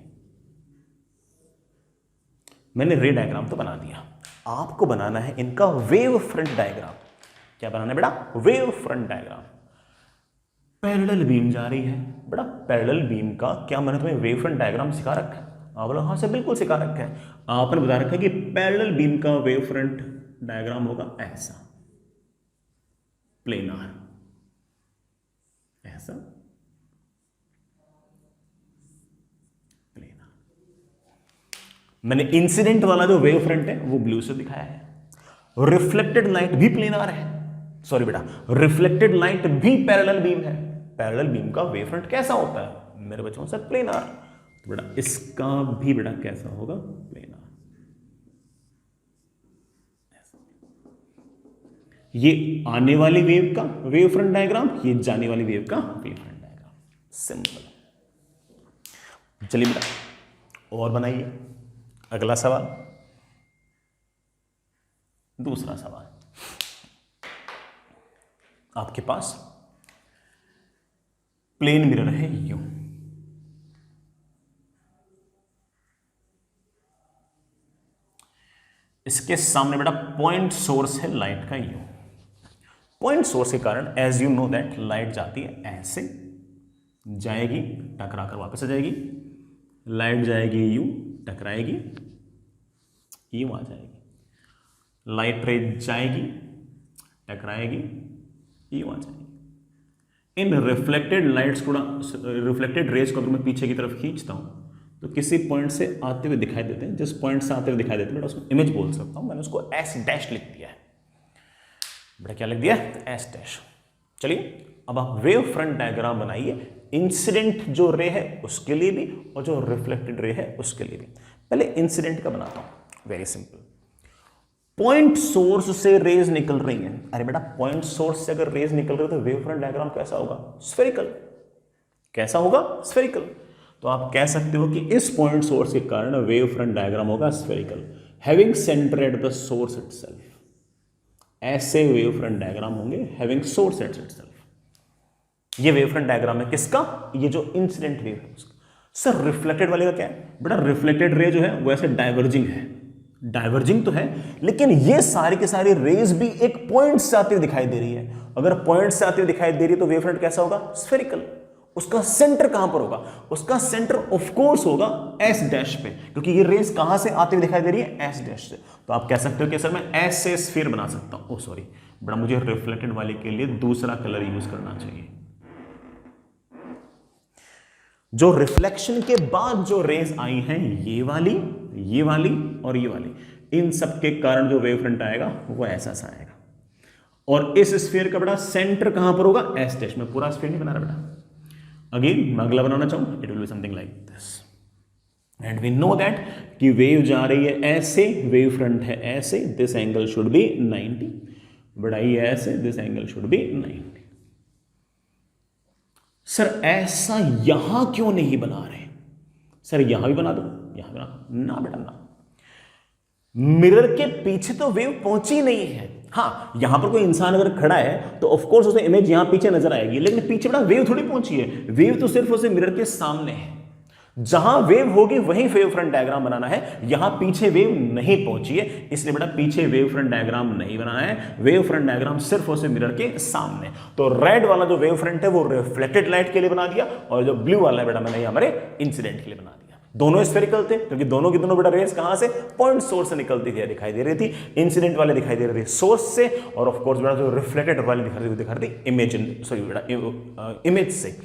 मैंने रे डायग्राम तो बना दिया, आपको बनाना है इनका वेव फ्रंट डायग्राम। क्या बनाना है बेटा, wave front diagram. Parallel beam जा रही है बेटा, पैरेलल बीम का क्या मैंने तुम्हें वेव फ्रंट डायग्राम सिखा रखा है? आप बोलो हाँ सर बिल्कुल सिखा रखा है। आपने बता रखा है कि पैरेलल बीम का वेव फ्रंट डायग्राम होगा ऐसा, प्लेनार, ऐसा प्लेनार। मैंने इंसिडेंट वाला जो वेव फ्रंट है वो ब्लू से दिखाया है। रिफ्लेक्टेड लाइट भी प्लेनार है, सॉरी बेटा, रिफ्लेक्टेड लाइट भी पैरेलल बीम है। पैरेलल बीम का वेव फ्रंट कैसा होता है मेरे बच्चों सर? प्लेनार। तो बेटा इसका भी बेटा कैसा होगा? प्लेनार। ये आने वाली वेव का वेव फ्रंट डायग्राम, ये जाने वाली वेव का वेव फ्रंट डायग्राम। सिंपल। चलिए बेटा और बनाइए अगला सवाल। दूसरा सवाल आपके पास प्लेन मिरर है यूं, इसके सामने बेटा पॉइंट सोर्स है लाइट का यूं। पॉइंट सोर्स के कारण as you know that light जाती है ऐसे, जाएगी टकरा कर वापस आ जाएगी, लाइट जाएगी यूं, टकराएगी, यूं आ जाएगी, लाइट रे जाएगी, टकराएगी, यूं आ जाएगी। इन रिफ्लेक्टेड लाइट्स को, रिफ्लेक्टेड रेज को अगर मैं पीछे की तरफ खींचता हूं तो किसी पॉइंट से आते हुए दिखाई देते हैं। जिस पॉइंट से आते हुए दिखाई देते हैं बेटा उसको इमेज बोल सकता हूं। मैंने उसको एस डैश लिख दिया है बेटा। क्या लिख दिया? S dash. चलिए अब आप वेव फ्रंट डायग्राम बनाइए, इंसिडेंट जो रे है उसके लिए भी और जो रिफ्लेक्टेड रे है उसके लिए भी। पहले इंसिडेंट का बनाता हूं। वेरी सिंपल, पॉइंट सोर्स से रेज निकल रही हैं। अरे बेटा पॉइंट सोर्स से अगर रेज निकल रही है तो वेव फ्रंट डायग्राम कैसा होगा? स्फेरिकल। कैसा होगा? स्फेरिकल। तो आप कह सकते हो कि इस पॉइंट सोर्स के कारण वेव फ्रंट डायग्राम होगा spherical, having centre at the source itself. ऐसे वेव फ्रंट डायग्राम होंगे हैविंग सोर्स एट इटसेल्फ। ये वेव फ्रंट डायग्राम है किसका? ये जो इंसिडेंट वेव है उसका। सर रिफ्लेक्टेड वाले का क्या है? बेटा रिफ्लेक्टेड रे जो है वो ऐसे डाइवर्जिंग है, डाइवर्जिंग तो है, लेकिन ये सारी के सारी रेज भी एक पॉइंट से आती हुई दिखाई दे रही है। अगर पॉइंट से आती हुई दिखाई दे रही है तो वेव फ्रंट कैसा होगा? स्फेरिकल। उसका सेंटर कहां पर होगा? उसका सेंटर ऑफ कोर्स होगा एस डैश पे, क्योंकि ये रेज कहां से आती हुई दिखाई दे रही है? एस डैश से। तो आप कह सकते हो कि सर मैं एस से स्फीयर बना सकता हूं। ओ सॉरी बड़ा, मुझे रिफ्लेक्टेड वाले के लिए दूसरा कलर यूज करना चाहिए। जो रिफ्लेक्शन के बाद जो रेज आई हैं ये वाली और ये वाली, इन सब के कारण जो वेव फ्रंट आएगा वो ऐसा सा आएगा। और इस स्फीयर का बेटा सेंटर कहां पर होगा? एस डैश में। पूरा स्फीयर नहीं बना रहा बेटा। अगेन मैं अगला बनाना चाहूं, it will be something like this. And we know that कि वेव जा रही है ऐसे, वेव फ्रंट है ऐसे, दिस एंगल शुड बी 90, बढ़ाई है ऐसे, this angle should be 90। Sir ऐसा यहां क्यों नहीं बना रहे? सर यहां भी बना दो, यहां बना ना बेटा ना। मिरर के पीछे तो वेव पहुंची नहीं है। हाँ यहां पर कोई इंसान अगर खड़ा है तो ऑफ कोर्स उसे इमेज यहां पीछे नजर आएगी, लेकिन पीछे बड़ा वेव थोड़ी पहुंची है। वेव तो सिर्फ उसे मिरर के सामने है। जहां वेव होगी वहीं वेव फ्रंट डायग्राम बनाना है। यहां पीछे वेव नहीं पहुंची है, इसलिए बेटा पीछे वेव फ्रंट डायग्राम नहीं बनाना है। वेव फ्रंट डायग्राम सिर्फ उसे मिरर के सामने। तो रेड वाला जो वेव फ्रंट है वो रिफ्लेक्टेड लाइट के लिए बना दिया, और जो ब्लू वाला है बेटा मैंने हमारे इंसिडेंट के लिए बना दिया। दोनों स्फेरिकल थे क्योंकि दोनों की दोनों बेटा रेज कहां से? पॉइंट सोर्स से निकलती थी, दिखाई दे रही थी। इंसिडेंट वाले दिखाई दे रहे थे सोर्स से, और ऑफ कोर्स बेटा जो रिफ्लेक्टेड वाले दिखा रही थी इमेज, सॉरी बेटा इमेज से।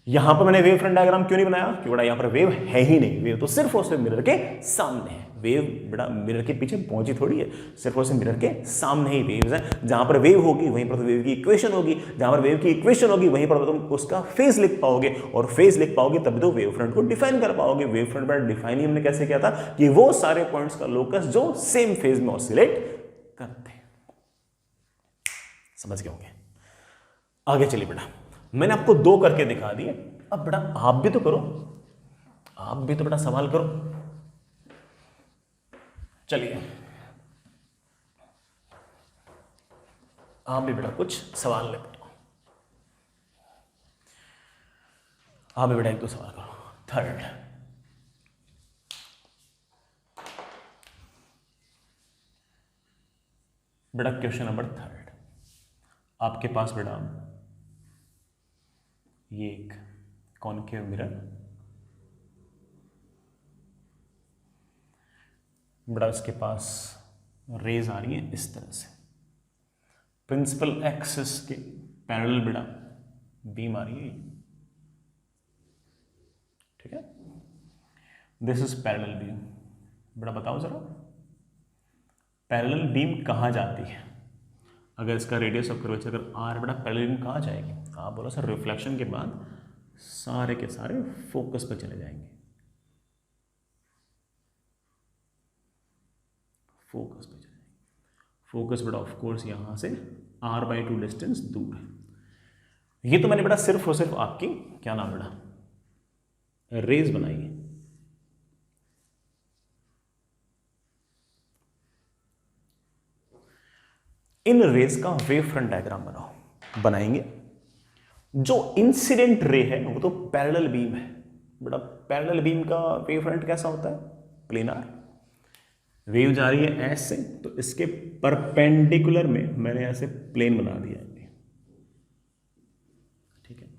यहां पर मैंने वेव फ्रंट डायग्राम क्यों नहीं बनाया? क्योंकि बेटा यहां पर वेव है ही नहीं। वेव तो सिर्फ और सिर्फ मिरर के सामने है। वेव बेटा मिरर के पीछे पहुंची थोड़ी है, सिर्फ और सिर्फ मिरर के सामने ही वेव्स है। जहां पर वेव होगी वहीं पर तो वेव की इक्वेशन होगी, जहां पर वेव की इक्वेशन होगी वहीं पर तुम उसका फेज लिख पाओगे, और फेज लिख पाओगे तभी तो वेव फ्रंट को डिफाइन कर पाओगे। वेव फ्रंट पर डिफाइन ही हमने कैसे किया था कि वो सारे पॉइंट्स का लोकस जो सेम फेज में ऑसिलेट करते हैं। समझ गए होंगे? आगे चलिए बेटा, मैंने आपको दो करके दिखा दिए। अब बेटा आप भी तो करो, आप भी तो बेटा सवाल करो। चलिए आप भी बेटा कुछ सवाल लेते हो। आप भी बेटा एक दो सवाल करो। थर्ड, बेटा क्वेश्चन नंबर थर्ड आपके पास बेटा ये एक कॉनकेव मिरर, बड़ा इसके पास रेज आ रही है इस तरह से, प्रिंसिपल एक्सिस के पैरेलल बड़ा बीम आ रही है, ठीक है। This is parallel beam. बड़ा बताओ जरा, पैरेलल बीम कहाँ जाती है? अगर इसका रेडियस ऑफ कर्वेचर अगर आर बड़ा, पैरेलल बीम कहाँ जाएगी? आप बोलो सर रिफ्लेक्शन के बाद सारे के सारे फोकस पर चले जाएंगे, फोकस पे चले जाएंगे। फोकस बड़ा ऑफ कोर्स यहां से r/2 डिस्टेंस दूर है। ये तो मैंने बड़ा सिर्फ और सिर्फ आपकी क्या नाम बड़ा रेज बनाई है। इन रेज का वेव फ्रंट डायग्राम बनाएंगे। जो इंसिडेंट रे है वो तो पैरेलल बीम है बड़ा, पैरेलल बीम का वेव फ्रंट कैसा होता है? प्लेनार। वेव जा रही है ऐसे, तो इसके परपेंडिकुलर में मैंने ऐसे प्लेन बना दिया है, ठीक है।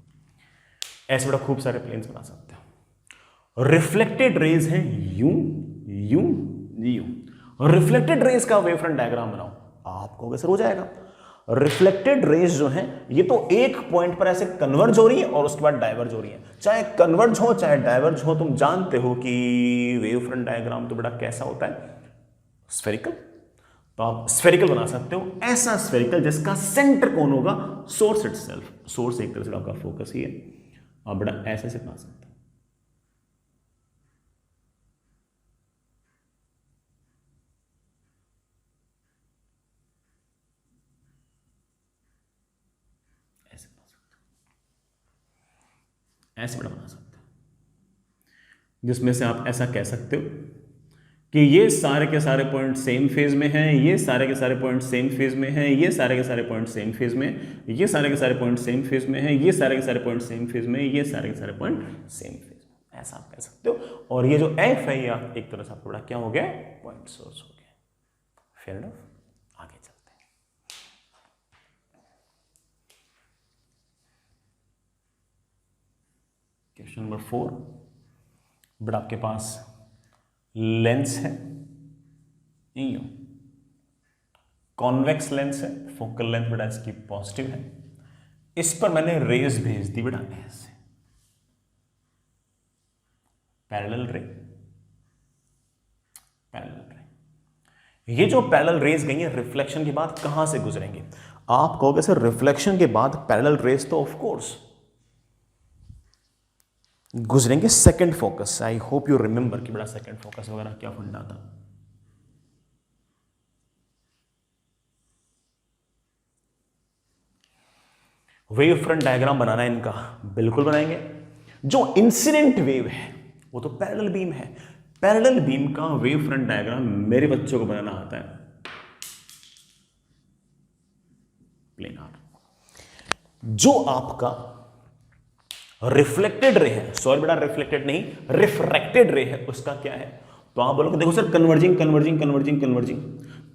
ऐसे बड़ा खूब सारे प्लेन्स बना सकते हो। रिफ्लेक्टेड रेज है you you you. Reflected raise का वेव फ्रंट डायग्राम बनाओ, आप कहोगे सर हो जाएगा। रिफ्लेक्टेड रेज जो है ये तो एक पॉइंट पर ऐसे कन्वर्ज हो रही है और उसके बाद डाइवर्ज हो रही है। चाहे कन्वर्ज हो चाहे डाइवर्ज हो, तुम जानते हो कि वेव फ्रंट डायग्राम तो बड़ा कैसा होता है? स्फेरिकल। तो आप स्फेरिकल बना सकते हो, ऐसा स्फेरिकल जिसका सेंटर कौन होगा? Source itself. सोर्स एक तरह से आपका फोकस ही है, आप बड़ा ऐसे से बना सकते हो। ऐसे बड़ा बना सकते हो, जिसमें से आप ऐसा कह सकते हो कि ये सारे के सारे पॉइंट सेम फेज में हैं, ये सारे के सारे पॉइंट सेम फेज में हैं, ये सारे के सारे पॉइंट सेम फेज में, ये सारे के सारे पॉइंट सेम फेज में हैं, ये सारे के सारे पॉइंट सेम फेज में, ये सारे के सारे पॉइंट सेम फेज में, ऐसा आप कह सकते हो। और ये जो एफ है या एक तरह से आपको बड़ा क्या हो गया? पॉइंट सोर्स हो गया। Fair enough. आगे चलते हैं। Question number 4। बड़ा आपके पास लेंस है, यू कॉन्वेक्स लेंस है, फोकल लेंथ बड़ा इसकी पॉजिटिव है। इस पर मैंने रेज भेज दी बड़ा ऐसे, पैरेलल रे, पैरेलल रे। ये जो पैरेलल रेज गई है रिफ्लेक्शन के बाद कहां से गुजरेंगे? आप कहोगे सर रिफ्लेक्शन के बाद पैरेलल रेज तो ऑफ कोर्स गुजरेंगे second focus. I hope you remember कि बड़ा सेकंड फोकस वगैरह क्या फंडा था। वेव फ्रंट डायग्राम बनाना है इनका, बिल्कुल बनाएंगे। जो इंसिडेंट वेव है वो तो पैरेलल बीम है। पैरेलल बीम का वेव फ्रंट डायग्राम मेरे बच्चों को बनाना आता है प्लेनार। जो आपका रिफ्लेक्टेड रे है, सॉरी बेटा रिफ्लेक्टेड नहीं रिफ्रैक्टेड रे है, उसका क्या है? तो आप बोलोगे देखो sir converging converging converging converging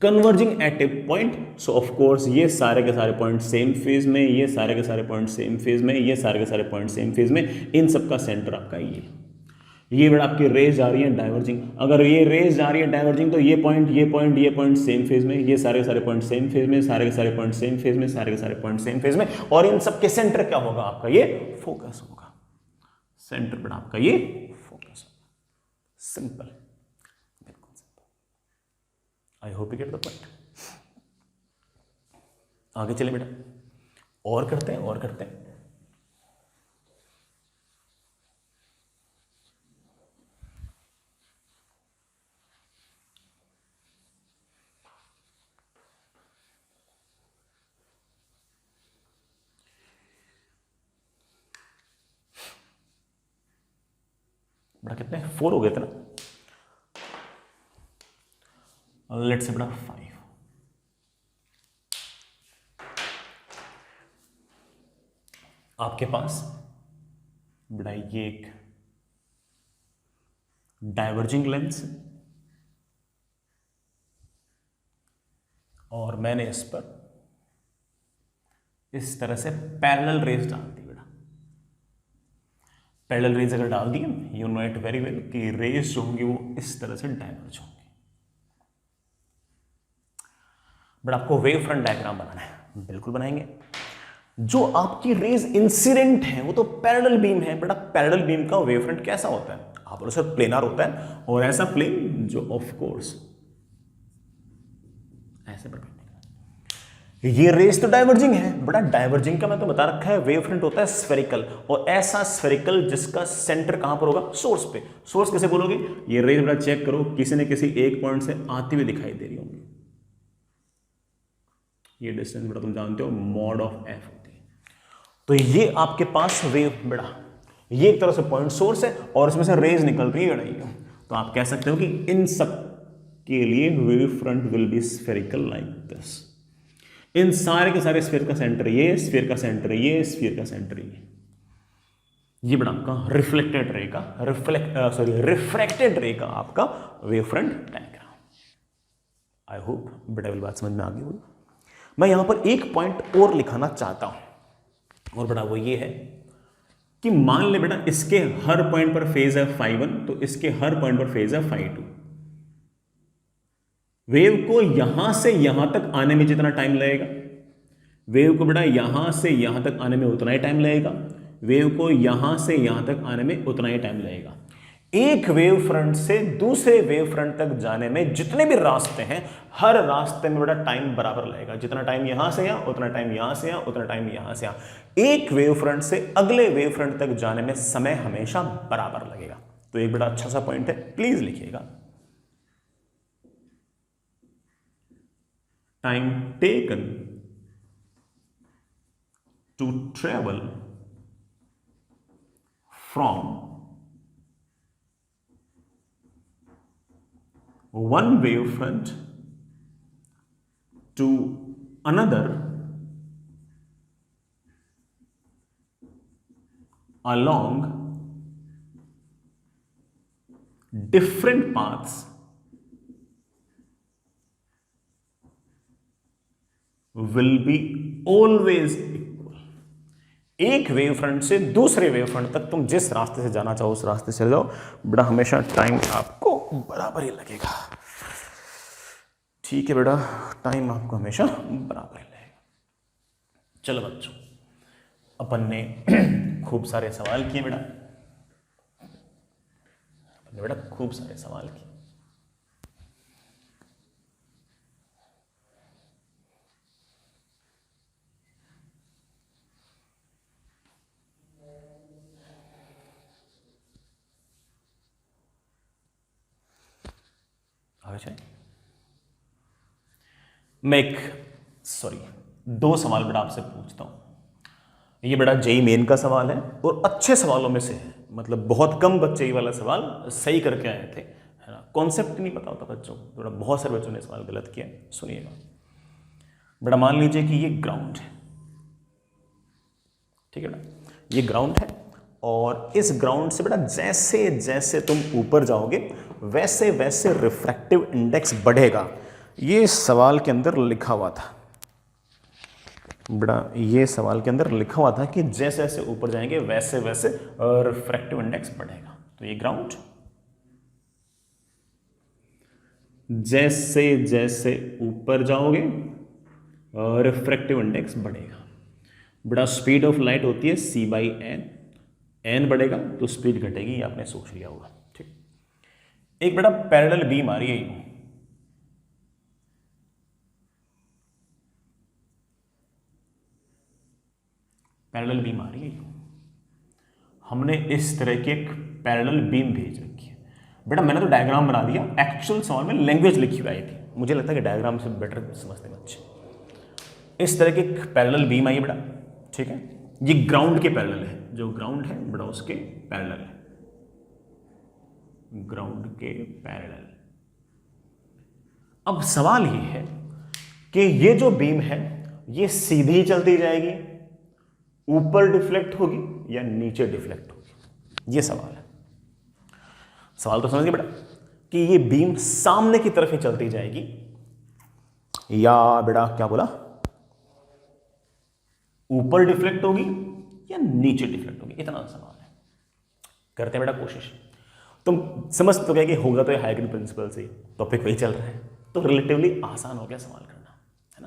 converging at a point. So of course ये सारे के सारे पॉइंट सेम फेज में, ये सारे के सारे पॉइंट सेम फेज में, ये सारे के सारे पॉइंट सेम फेज में, इन सबका सेंटर आपका ये बेटा आपकी रेज आ रही है डाइवर्जिंग। अगर ये रेज आ रही है डाइवर्जिंग तो ये पॉइंट सेम फेज में, ये सारे के सारे पॉइंट सेम फेज में, सारे के सारे पॉइंट सेम फेज में, सारे के सारे पॉइंट सेम फेज में, और इन सबके सेंटर क्या होगा आपका? ये फोकस होगा। सेंटर बेटा आपका ये फोकस होगा। सिंपल, बिल्कुल simple. I hope you get the point. आगे चले बेटा, और करते हैं और करते हैं। बड़ा कितने 4 हो गए थे ना, लेट्स से बड़ा 5। आपके पास बड़ा ये एक डाइवर्जिंग लेंस और मैंने इस पर इस तरह से पैरेलल रेज डाल दी बेटा। पैरेलल रेज अगर डाल दिए, you know it very well कि रेज जो होंगी वो इस तरह से डाइवर्ज होंगी। बट आपको वेव फ्रंट डायग्राम बनाना है, बिल्कुल बनाएंगे। जो आपकी रेज इंसिडेंट है वो तो पैरेलल बीम है, बट पैरेलल बीम का वेव फ्रंट कैसा होता है? आप बोलो सर प्लेनर होता है, और ऐसा प्लेन जो ऑफ कोर्स ऐसे परपेंडिकुलर। ये रेज तो डाइवर्जिंग है, बड़ा डाइवर्जिंग का मैं तो बता रखा है वेव फ्रंट होता है स्फेरिकल, और ऐसा स्फेरिकल जिसका सेंटर कहां पर होगा? सोर्स पे। सोर्स कैसे बोलोगे? ये रेज बड़ा चेक करो, किसी न किसी एक पॉइंट से आती हुई दिखाई दे रही होंगी। ये डिस्टेंस बड़ा तुम जानते हो मॉड ऑफ एफ होती है। तो ये आपके पास वेव बड़ा, ये एक तरह से पॉइंट सोर्स है और इसमें से रेज निकल रही है बड़ा। तो आप कह सकते हो कि इन सब के लिए wave front will be spherical like this. इन सारे के सारे स्फीयर का सेंटर ये, स्फीयर का सेंटर ये, स्फीयर का सेंटर ये बड़ा आपका रिफ्लेक्टेड रे का रिफ्रैक्टेड रे का आपका wave front diagram. I hope बड़ा वाली बात समझ में आ गई होगी। मैं यहां पर एक पॉइंट और लिखाना चाहता हूं, और बड़ा वो ये है कि मान ले बेटा इसके हर पॉइंट पर फेज है φ1, तो इसके हर पॉइंट पर फेज है φ2। वेव को यहां से यहां तक आने में जितना टाइम लगेगा, वेव को बेटा यहां से यहां तक आने में उतना ही टाइम लगेगा, वेव को यहां से यहां तक आने में उतना ही टाइम लगेगा। एक वेव फ्रंट से दूसरे वेव फ्रंट तक जाने में जितने भी रास्ते हैं, हर रास्ते में बेटा टाइम बराबर लगेगा। जितना टाइम यहां से यहां, उतना टाइम यहां से यहां, उतना टाइम यहां से यहां। एक वेव फ्रंट से अगले वेव फ्रंट तक जाने में समय हमेशा बराबर लगेगा। तो एक बड़ा अच्छा सा पॉइंट है, प्लीज लिखिएगा। Time taken to travel from one wavefront to another along different paths will be always equal। एक वेव फ्रंट से दूसरे वेव फ्रंट तक तुम जिस रास्ते से जाना चाहो उस रास्ते से जाओ, बेटा हमेशा टाइम आपको बराबर ही लगेगा। ठीक है बेटा, टाइम आपको हमेशा बराबर ही लगेगा। चलो बच्चों, अपन ने खूब सारे सवाल किए बेटा, खूब सारे सवाल किए। मैं दो सवाल बेटा आपसे पूछता हूं। ये बेटा जेई मेन का सवाल है और अच्छे सवालों में से है, मतलब बहुत कम बच्चे ये वाला सवाल सही करके आए थे, है ना। कॉन्सेप्ट नहीं पता होता बच्चों को, बेटा बहुत सारे बच्चों ने सवाल गलत किया। सुनिएगा बेटा, मान लीजिए कि ये ग्राउंड है, ठीक है बेटा, ये ग्राउंड है, और इस ग्राउंड से बेटा जैसे जैसे तुम ऊपर जाओगे वैसे वैसे रिफ्रैक्टिव इंडेक्स बढ़ेगा। ये सवाल के अंदर लिखा हुआ था बेटा, ये सवाल के अंदर लिखा हुआ था कि जैसे जैसे ऊपर जाएंगे वैसे वैसे रिफ्रैक्टिव इंडेक्स बढ़ेगा। तो ये ग्राउंड, जैसे जैसे ऊपर जाओगे रिफ्रैक्टिव इंडेक्स बढ़ेगा। बेटा स्पीड ऑफ लाइट होती है c/n, n बढ़ेगा तो स्पीड घटेगी, ये आपने सोच लिया होगा। ठीक, एक बेटा पैरेलल बीम आ रही है, पैरेलल बीम आ रही है, हमने इस तरह की एक पैरेलल बीम भेज रखी है। बेटा मैंने तो डायग्राम बना दिया, एक्चुअल सवाल में लैंग्वेज लिखी हुई आई थी, मुझे लगता है कि डायग्राम से बेटर समझते हैं बच्चे। इस तरह की एक पैरेलल बीम आई है बेटा, ठीक है, ये ग्राउंड के पैरेलल है, जो ग्राउंड है बेटा उसके पैरेलल है, ग्राउंड के पैरेलल। अब सवाल ये है कि ये जो बीम है ये सीधी चलती जाएगी, ऊपर डिफ्लेक्ट होगी या नीचे डिफ्लेक्ट होगी, ये सवाल है। सवाल तो समझिए बेटा कि ये बीम सामने की तरफ ही चलती जाएगी या बेटा क्या बोला, ऊपर डिफ्लेक्ट होगी या नीचे डिफ्लेक्ट होगी, इतना सवाल है। करते हैं बेटा कोशिश। तुम समझ तो गए कि होगा तो हाइगन प्रिंसिपल से, टॉपिक वही चल रहा है, तो रिलेटिवली आसान हो गया सवाल करना, है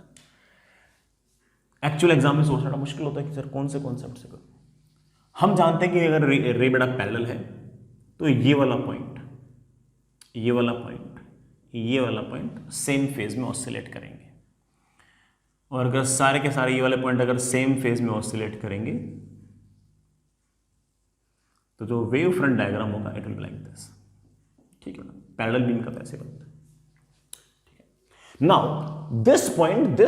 एक्चुअल एग्जाम में सोचना मुश्किल होता है कि सर कौन से कॉन्सेप्ट से करूं। हम जानते हैं कि अगर रे बेटा पैरेलल है तो ये वाला पॉइंट, ये वाला पॉइंट, ये वाला पॉइंट सेम फेज में ऑसिलेट करेंगे, और अगर सारे के सारे ये वाले पॉइंट अगर सेम फेज में ऑसिलेट करेंगे तो जो वेव फ्रंट डायग्राम होगा it will be like this. ठीक है ना, पैरेलल बीम का कैसे बनता है। Now, this point,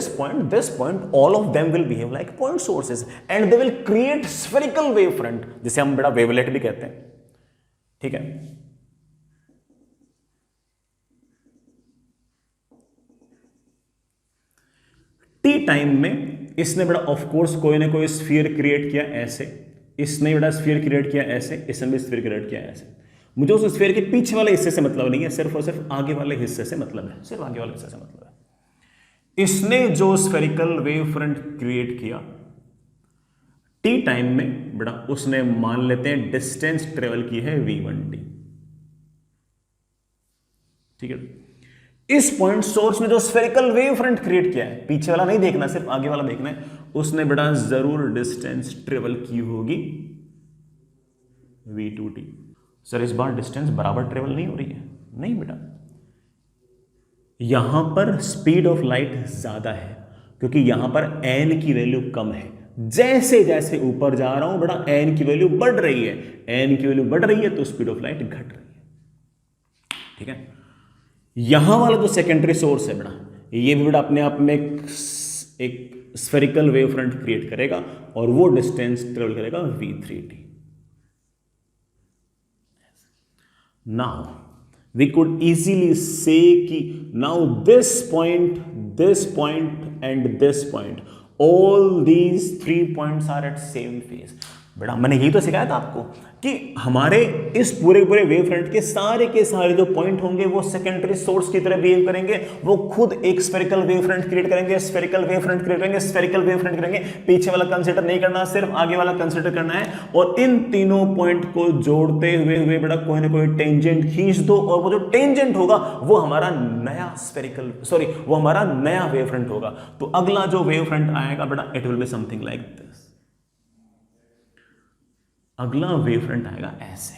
all of them will behave like point sources and they will create spherical wavefront, जिसे हम बड़ा wavelet भी कहते हैं। ठीक है, टी टाइम में इसने बड़ा ऑफ कोर्स कोई ना कोई स्फीयर क्रिएट किया ऐसे, इसने बड़ा स्फीयर क्रिएट किया ऐसे, इसने भी स्फीयर क्रिएट किया ऐसे। मुझे उस स्फीयर के पीछे वाले हिस्से से मतलब नहीं है, सिर्फ और सिर्फ आगे वाले हिस्से से मतलब है, सिर्फ आगे वाले हिस्से से मतलब है। इसने जो स्फेरिकल वेव फ्रंट क्रिएट किया टी टाइम में बड़ा, उसने मान लेते हैं डिस्टेंस ट्रेवल की है v1t। ठीक है, इस पॉइंट सोर्स ने जो स्फेरिकल वेव फ्रंट क्रिएट किया है, पीछे वाला नहीं देखना, सिर्फ आगे वाला देखना है, उसने बड़ा जरूर डिस्टेंस ट्रेवल की होगी v2t। सर इस बार डिस्टेंस बराबर ट्रेवल नहीं हो रही है, नहीं बेटा, यहां पर स्पीड ऑफ लाइट ज्यादा है क्योंकि यहां पर n की वैल्यू कम है। जैसे जैसे ऊपर जा रहा हूं बड़ा n की वैल्यू बढ़ रही है, n की वैल्यू बढ़ रही है तो स्पीड ऑफ लाइट घट रही है। ठीक है, यहां वाला जो सेकेंडरी सोर्स है बड़ा, ये भी बड़ा अपने आप में एक स्फेरिकल वेव फ्रंट क्रिएट करेगा और वो डिस्टेंस ट्रेवल करेगा v3t। Now we could easily say कि now this point and this point, all these 3 points are at same phase। बेटा मैंने यही तो सिखाया था आपको कि हमारे इस पूरे वेव फ्रंट के सारे जो पॉइंट होंगे वो सेकेंडरी सोर्स की तरह बिहेव करेंगे, वो खुद एक स्फेरिकल वेव फ्रंट क्रिएट करेंगे, स्फेरिकल वेव फ्रंट क्रिएट करेंगे, स्फेरिकल वेव फ्रंट करेंगे। पीछे वाला कंसीडर नहीं करना, सिर्फ आगे वाला कंसीडर करना है, और इन तीनों पॉइंट को जोड़ते हुए बेटा कोई ना कोई टेंजेंट खींच दो, और वो जो टेंजेंट होगा वो हमारा नया वो हमारा नया वेव फ्रंट होगा। तो अगला जो वेव फ्रंट आएगा बेटा it will be something like this. अगला वेव फ्रंट आएगा ऐसे,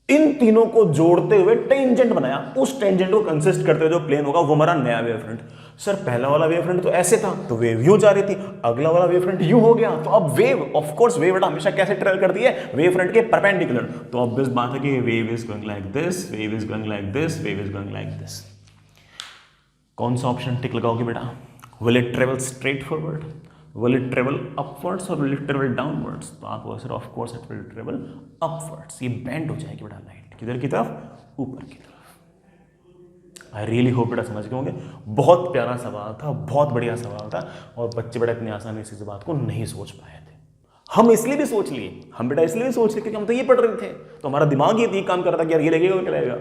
इन तीनों को जोड़ते हुए टेंजेंट बनाया, उस टेंजेंट को कंसिस्ट करते हुए जो प्लेन होगा वो हमारा नया वेव फ्रंट। सर पहला वाला वेव फ्रंट तो ऐसे था तो वेव यूं जा रही थी, अगला वाला वेव फ्रंट यूं हो गया, तो अब वेव ऑफ कोर्स वेव हमेशा कैसे ट्रेवल करती है, वेव फ्रंट के परपेंडिकुलर। तो ऑब्वियस बात है कि wave is going like this, wave is going like this, wave is going like this. कौन सा ऑप्शन टिक लगाओगे बेटा? Will it travel straight forward, will it travel upwards or will it travel downwards? तो आप sir of course it will travel upwards. ये bend हो जाएगी बेटा लाइट किधर की तरफ, ऊपर की तरफ। आई रियली होप बेटा समझ गए होंगे। बहुत प्यारा सवाल था, बहुत बढ़िया सवाल था, और बच्चे बेटा इतनी आसानी से इस बात को नहीं सोच पाए थे। हम इसलिए भी सोच लिए, हम बेटा इसलिए भी सोच लिए क्योंकि हम तो ये पढ़ रहे थे, तो हमारा दिमाग ये काम कर रहा था कि यार ये लगेगा क्या लगेगा।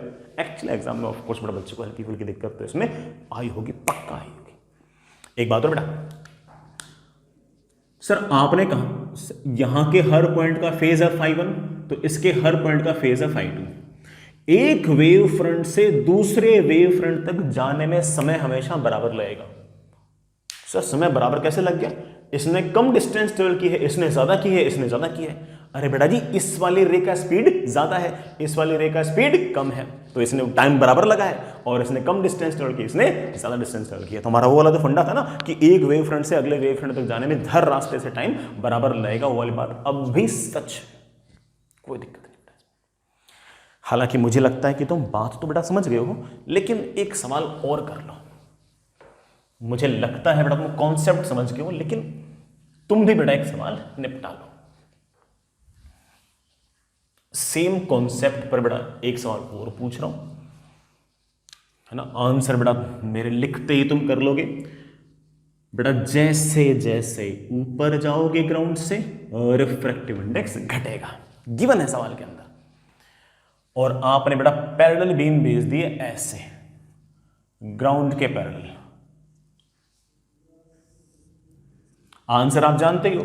एक्चुअली एग्जाम में ऑफ कोर्स बेटा बच्चे को हल्की फुल्की दिक्कत तो इसमें आई होगी, पक्का आई होगी। एक बात और बेटा, सर आपने कहा यहां के हर पॉइंट का फेज है φ1, तो इसके हर पॉइंट का फेज है φ2। एक वेव फ्रंट से दूसरे वेव फ्रंट तक जाने में समय हमेशा बराबर लगेगा। सर समय बराबर कैसे लग गया? इसने कम डिस्टेंस ट्रेवल की है, इसने ज्यादा की है, इसने ज्यादा की है। अरे बेटा जी इस वाली रे का स्पीड ज्यादा है, इस वाली रे का स्पीड कम है, तो इसने टाइम बराबर लगा है, और इसने कम डिस्टेंस ट्रेवल की, इसने ज्यादा डिस्टेंस ट्रेवल किया। तो हमारा वो वाला जो फंडा था ना कि एक वेव फ्रंट से अगले वेव फ्रंट तक जाने में हर रास्ते से टाइम बराबर लगेगा, वो वाली बात अब भी सच, कोई दिक्कत नहीं। हालांकि मुझे लगता है कि तुम बात तो बेटा समझ गए हो, लेकिन एक सवाल और कर लो। मुझे लगता है बेटा तुम कॉन्सेप्ट समझ गए हो, लेकिन तुम भी बेटा एक सवाल निपटा लो। सेम कॉन्सेप्ट पर बेटा एक सवाल और पूछ रहा हूं, है ना। आंसर बेटा मेरे लिखते ही तुम कर लोगे। बेटा जैसे जैसे ऊपर जाओगे ग्राउंड से रिफ्रैक्टिव इंडेक्स घटेगा, गिवन है सवाल के अंदर। और आपने बेटा पैरेलल बीम भेज दिए ऐसे ग्राउंड के पैरेलल। आंसर आप जानते ही हो,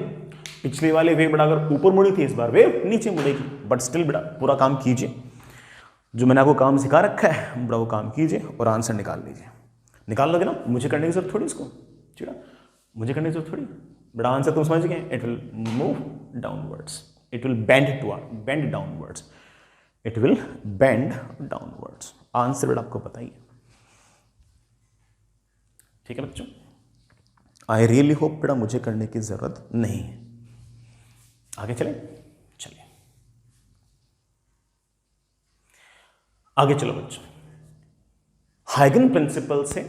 पिछली वाली वेव बेटा अगर ऊपर मुड़ी थी, इस बार वेव नीचे मुड़ेगी, बट स्टिल बेटा पूरा काम कीजिए, जो मैंने आपको काम सिखा रखा है बेटा वो काम कीजिए और आंसर निकाल लीजिए। निकाल लोगे ना, मुझे करने की जरूरत थोड़ी, इसको ठीक है, मुझे करने की जरूरत थोड़ी। बड़ा आंसर तुम समझ गए, it will move downwards, it will bend downwards, it will bend downwards. Answer बेटा आपको पता ही है, ठीक है बच्चों। आई रियली होप बेटा मुझे करने की जरूरत नहीं है। आगे चले, चलिए आगे चलो बच्चों। हाइगन प्रिंसिपल से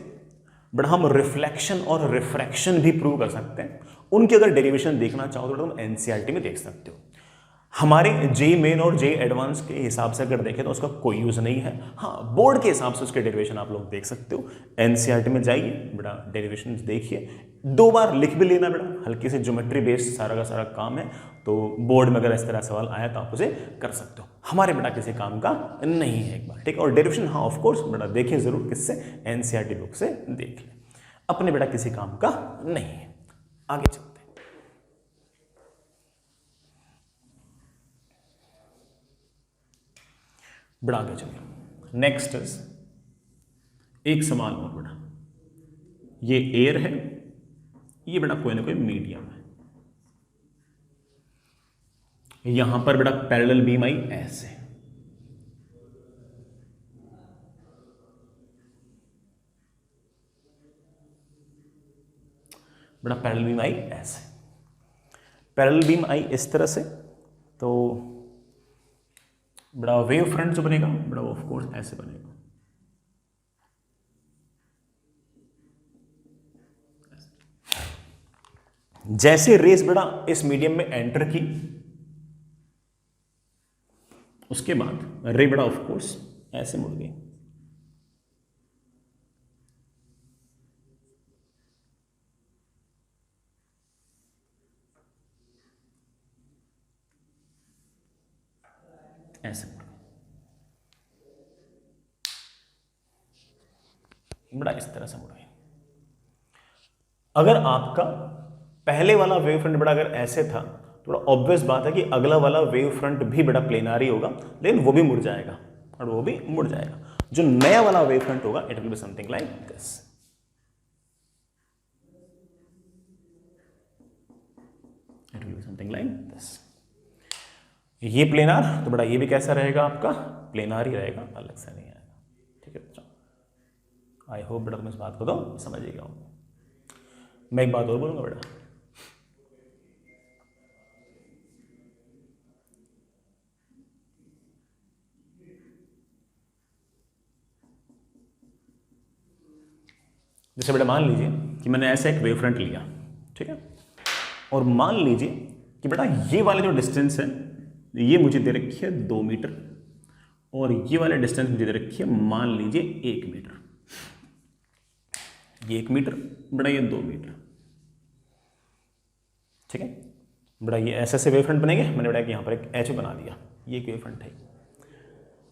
बड़ा हम रिफ्लेक्शन और रिफ्रैक्शन भी प्रूव कर सकते हैं। उनकी अगर डेरिवेशन देखना चाहो तो तुम एनसीईआरटी में देख सकते हो। हमारे जेई मेन और जेई एडवांस के हिसाब से अगर देखें तो उसका कोई यूज नहीं है। हाँ, बोर्ड के हिसाब से उसके डेरिवेशन आप लोग देख सकते हो। एनसीईआरटी में जाइए बेटा, डेरिवेशन देखिए, 2 बार लिख भी लेना बेटा, हल्की से ज्योमेट्री बेस्ड सारा का सारा काम है, तो बोर्ड में अगर इस तरह सवाल आया तो आप उसे कर सकते हो। हमारे बेटा किसी काम का नहीं है एक बार, ठीक है। और डेरिवेशन हाँ ऑफ कोर्स बेटा देखिए जरूर, किससे, एनसीईआरटी बुक से देख ले, अपने बेटा किसी काम का नहीं है। आगे चलते हैं बड़ा, आगे चलिए। नेक्स्ट इज एक सवाल और बेटा, ये एयर है, ये बेटा कोई ना कोई मीडियम है, यहां पर बेटा पैरेलल बीम आई ऐसे, बेटा पैरेलल बीम आई ऐसे, पैरेलल बीम आई इस तरह से, तो बड़ा वेव फ्रंट जो बनेगा बड़ा ऑफ कोर्स ऐसे बनेगा, जैसे रेस बेटा इस मीडियम में एंटर की, उसके बाद रे बेटा ऑफ कोर्स ऐसे मुड़ गई, ऐसे मुड़ गई, बड़ा इस तरह से मुड़ गई। अगर आपका पहले वाला वेव फ्रंट बड़ा अगर ऐसे था तो बड़ा ऑब्वियस बात है कि अगला वाला वेव फ्रंट भी बड़ा प्लेनार ही होगा, लेकिन वो भी मुड़ जाएगा, और वो भी मुड़ जाएगा। जो नया वाला वेव फ्रंट होगा it will be something like this, it will be something like this. ये प्लेनार तो बड़ा ये भी कैसा रहेगा आपका, प्लेनार ही रहेगा, अलग से नहीं आएगा, ठीक है बच्चों। आई होप बेटा तुम इस बात को तो समझिएगा। मैं एक बात और बोलूंगा बेटा, जैसे बेटा मान लीजिए कि मैंने ऐसा एक वेव फ्रंट लिया, ठीक है, और मान लीजिए कि बेटा ये वाले जो डिस्टेंस है ये मुझे दे रखी है 2 मीटर, और ये वाले डिस्टेंस मुझे दे रखी है मान लीजिए 1 मीटर, ये 1 मीटर बेटा ये 2 मीटर, ठीक है बेटा। ये ऐसे ऐसे वेव फ्रंट बनेंगे, मैंने बेटा यहां पर एक एच बना दिया, ये एक वेव फ्रंट है।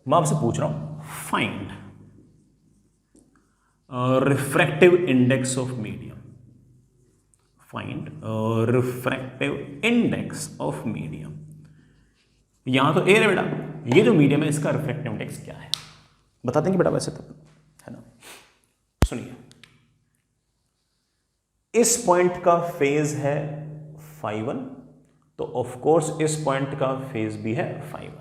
मैं आपसे पूछ रहा हूं find refractive index of medium, find refractive index of medium. यहां तो एयर है बेटा, ये जो मीडियम है इसका रिफ्रैक्टिव इंडेक्स क्या है बता देंगे बेटा, वैसे तो है ना। सुनिए, इस पॉइंट का फेज है φ1, तो ऑफ कोर्स इस पॉइंट का फेज भी है φ1।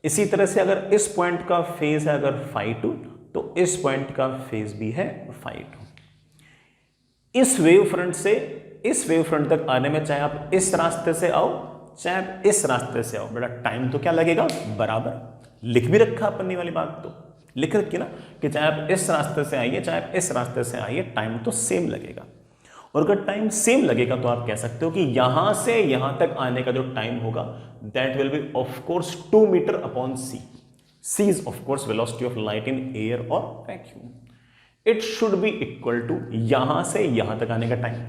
इसी तरह से अगर इस पॉइंट का फेज है अगर φ2, तो इस पॉइंट का फेज भी है φ2। इस वेव फ्रंट से इस वेव फ्रंट तक आने में चाहे आप इस रास्ते से आओ चाहे आप इस रास्ते से आओ, बेटा टाइम तो क्या लगेगा, बराबर। लिख भी रखा अपनी वाली बात तो लिख रखी ना, कि चाहे आप इस रास्ते से आइए चाहे आप इस रास्ते से आइए, टाइम तो सेम लगेगा। और अगर टाइम सेम लगेगा तो आप कह सकते हो कि यहां से यहां तक आने का जो टाइम होगा that will be of course 2 metre upon c. C is of course velocity of light in air और vacuum. It should be equal to यहां से यहां तक आने का टाइम,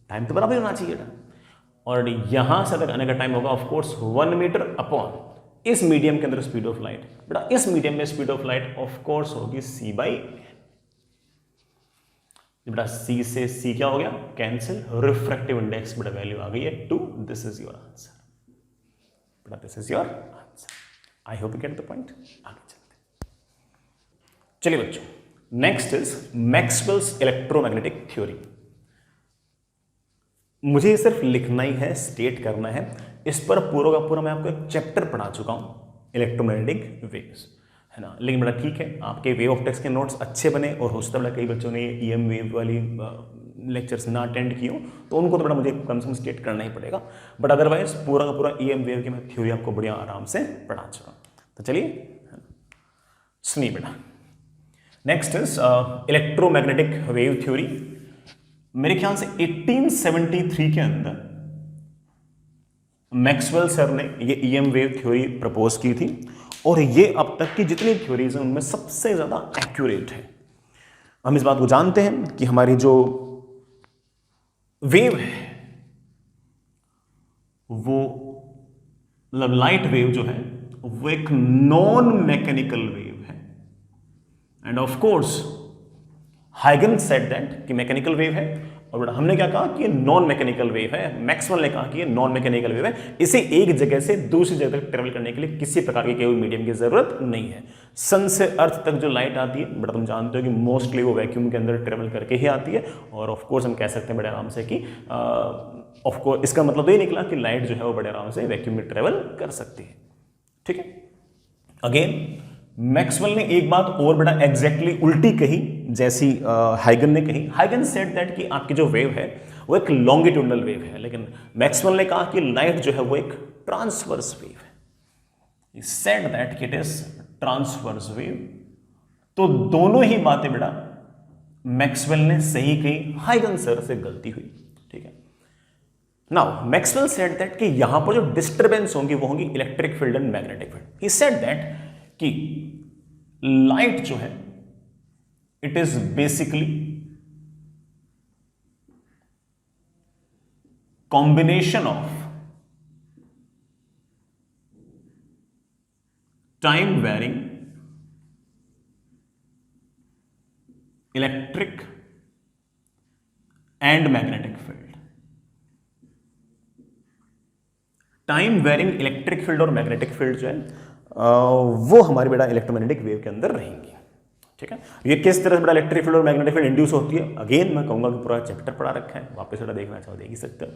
टाइम तो बराबर होना चाहिए था, और यहां से तक आने का टाइम होगा ऑफ कोर्स 1 मीटर अपॉन इस मीडियम के अंदर स्पीड ऑफ लाइट। बेटा इस मीडियम में speed of light of course होगी c बाई, बेटा c से c क्या हो गया, कैंसिल, रिफ्रैक्टिव इंडेक्स बेटा वैल्यू आ गई है 2। दिस इज योर आंसर बेटा, this is your answer. I hope you get the point. आगे चलते चलिए बच्चों, next is Maxwell's electromagnetic theory. मुझे ये सिर्फ लिखना ही है, स्टेट करना है। इस पर पूरा का पूरा मैं आपको एक चैप्टर पढ़ा चुका हूँ, इलेक्ट्रोमैग्नेटिक वेव्स, है ना। लेकिन बड़ा ठीक है, आपके वेव ऑप्टिक्स के नोट्स अच्छे बने और हो सकता है कई बच्चों ने EM वेव वाली लेक्चर्स ना अटेंड किए हो, तो उनको तो बड़ा मुझे कम से कम स्टेट करना ही पड़ेगा। बट अदरवाइज पूरा का पूरा EM वेव की मैं थ्योरी आपको बढ़िया आराम से पढ़ा चुका। तो चलिए सुनिए बेटा, next is electromagnetic wave theory. मेरे ख्याल से 1873 के अंदर मैक्सवेल सर ने ये EM वेव थ्योरी प्रपोज की थी और ये अब तक की जितनी थ्योरीज हैं उनमें सबसे ज्यादा एक्यूरेट है। हम इस बात को जानते हैं कि हमारी जो वेव है वो मतलब लाइट वेव जो है वो एक नॉन मैकेनिकल वेव है। एंड ऑफ कोर्स हाइगन सेड दैट कि मैकेनिकल वेव है, और हमने क्या कहा कि नॉन मैकेनिकल वेव है। मैक्सवेल ने कहा कि ये नॉन मैकेनिकल वेव है, इसे एक जगह से दूसरी जगह तक ट्रेवल करने के लिए किसी प्रकार के केवल मीडियम की जरूरत नहीं है। सन से अर्थ तक जो लाइट आती है बड़ा तुम जानते हो कि मोस्टली वो वैक्यूम के अंदर ट्रेवल करके ही आती है। और ऑफ कोर्स हम कह सकते हैं बड़े आराम से कि ऑफ कोर्स इसका मतलब तो ये निकला कि लाइट जो है वो बड़े आराम से वैक्यूम में ट्रेवल कर सकती है। ठीक है, अगेन मैक्सवेल ने एक बात और बड़ा एग्जैक्टली उल्टी कही जैसी हाइगन ने कही। हाइगन सेड दैट कि आपकी जो वेव है वो एक लॉन्गिट्यूडनल वेव है, लेकिन मैक्सवेल ने कहा कि लाइट जो है वो एक ट्रांसवर्स वेव है। ही said that it is transverse wave. तो दोनों ही बातें बेटा मैक्सवेल ने सही कही, हाइगन सर से गलती हुई। ठीक है, नाउ मैक्सवेल सेड दैट कि यहां पर जो डिस्टर्बेंस होंगी वो होंगी electric field and magnetic field. He said that कि लाइट जो है it is basically combination of time varying electric and magnetic field. Time varying electric field और मैग्नेटिक फील्ड जो है वो हमारी बेटा इलेक्ट्रोमैग्नेटिक वेव के अंदर रहेंगी। ठीक है, ये किस तरह से बेटा इलेक्ट्रिक फील्ड और मैग्नेटिक फील्ड इंड्यूस होती है, अगेन मैं कहूंगा कि पूरा चैप्टर पढ़ा रखा है, वापस बेटा देखना चाहो देख ही सकते हो।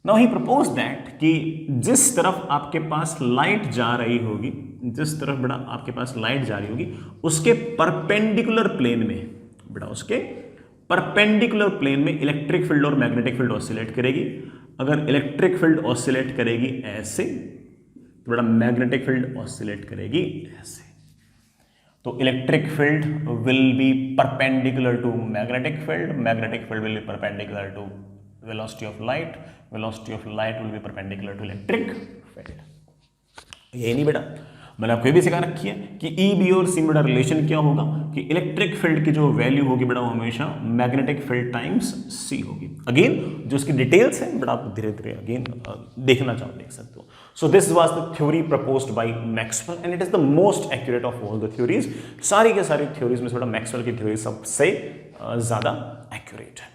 नाउ ही प्रपोज दैट कि जिस तरफ आपके पास लाइट जा रही होगी, जिस तरफ बेटा आपके पास लाइट जा रही होगी उसके परपेंडिकुलर प्लेन में बेटा उसके परपेंडिकुलर प्लेन में इलेक्ट्रिक फील्ड और मैग्नेटिक फील्ड ऑसिलेट करेगी। अगर इलेक्ट्रिक फील्ड ऑसिलेट करेगी ऐसे तो बेटा मैग्नेटिक फील्ड ऑसिलेट करेगी ऐसे। तो electric field will be perpendicular to magnetic field, magnetic field will be perpendicular to velocity of light, velocity of light will be perpendicular to electric field. यही नहीं बेटा, मैंने आपको ये भी सिखा रखी है कि ई बी और सी में बेटा रिलेशन क्या होगा कि इलेक्ट्रिक फील्ड की जो वैल्यू होगी बेटा वो हमेशा मैग्नेटिक फील्ड टाइम्स सी होगी। अगेन जो उसकी डिटेल्स है बेटा आप धीरे धीरे अगेन देखना चाहो देख सकते हो। So this was the theory proposed bye Maxwell and it is the most accurate of all the theories. सारी के सारी थ्योरीज में से बेटा मैक्सवेल की थ्योरी सबसे ज्यादा एक्यूरेट है।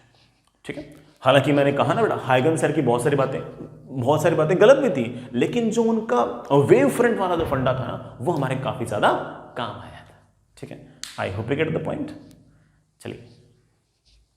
ठीक है, हालांकि मैंने कहा ना बेटा हाइगन सर की बहुत सारी बातें गलत भी थी, लेकिन जो उनका वेव फ्रंट वाला जो फंडा था ना वो हमारे काफी ज्यादा काम आया था। ठीक है, I hope you get the point. चलिए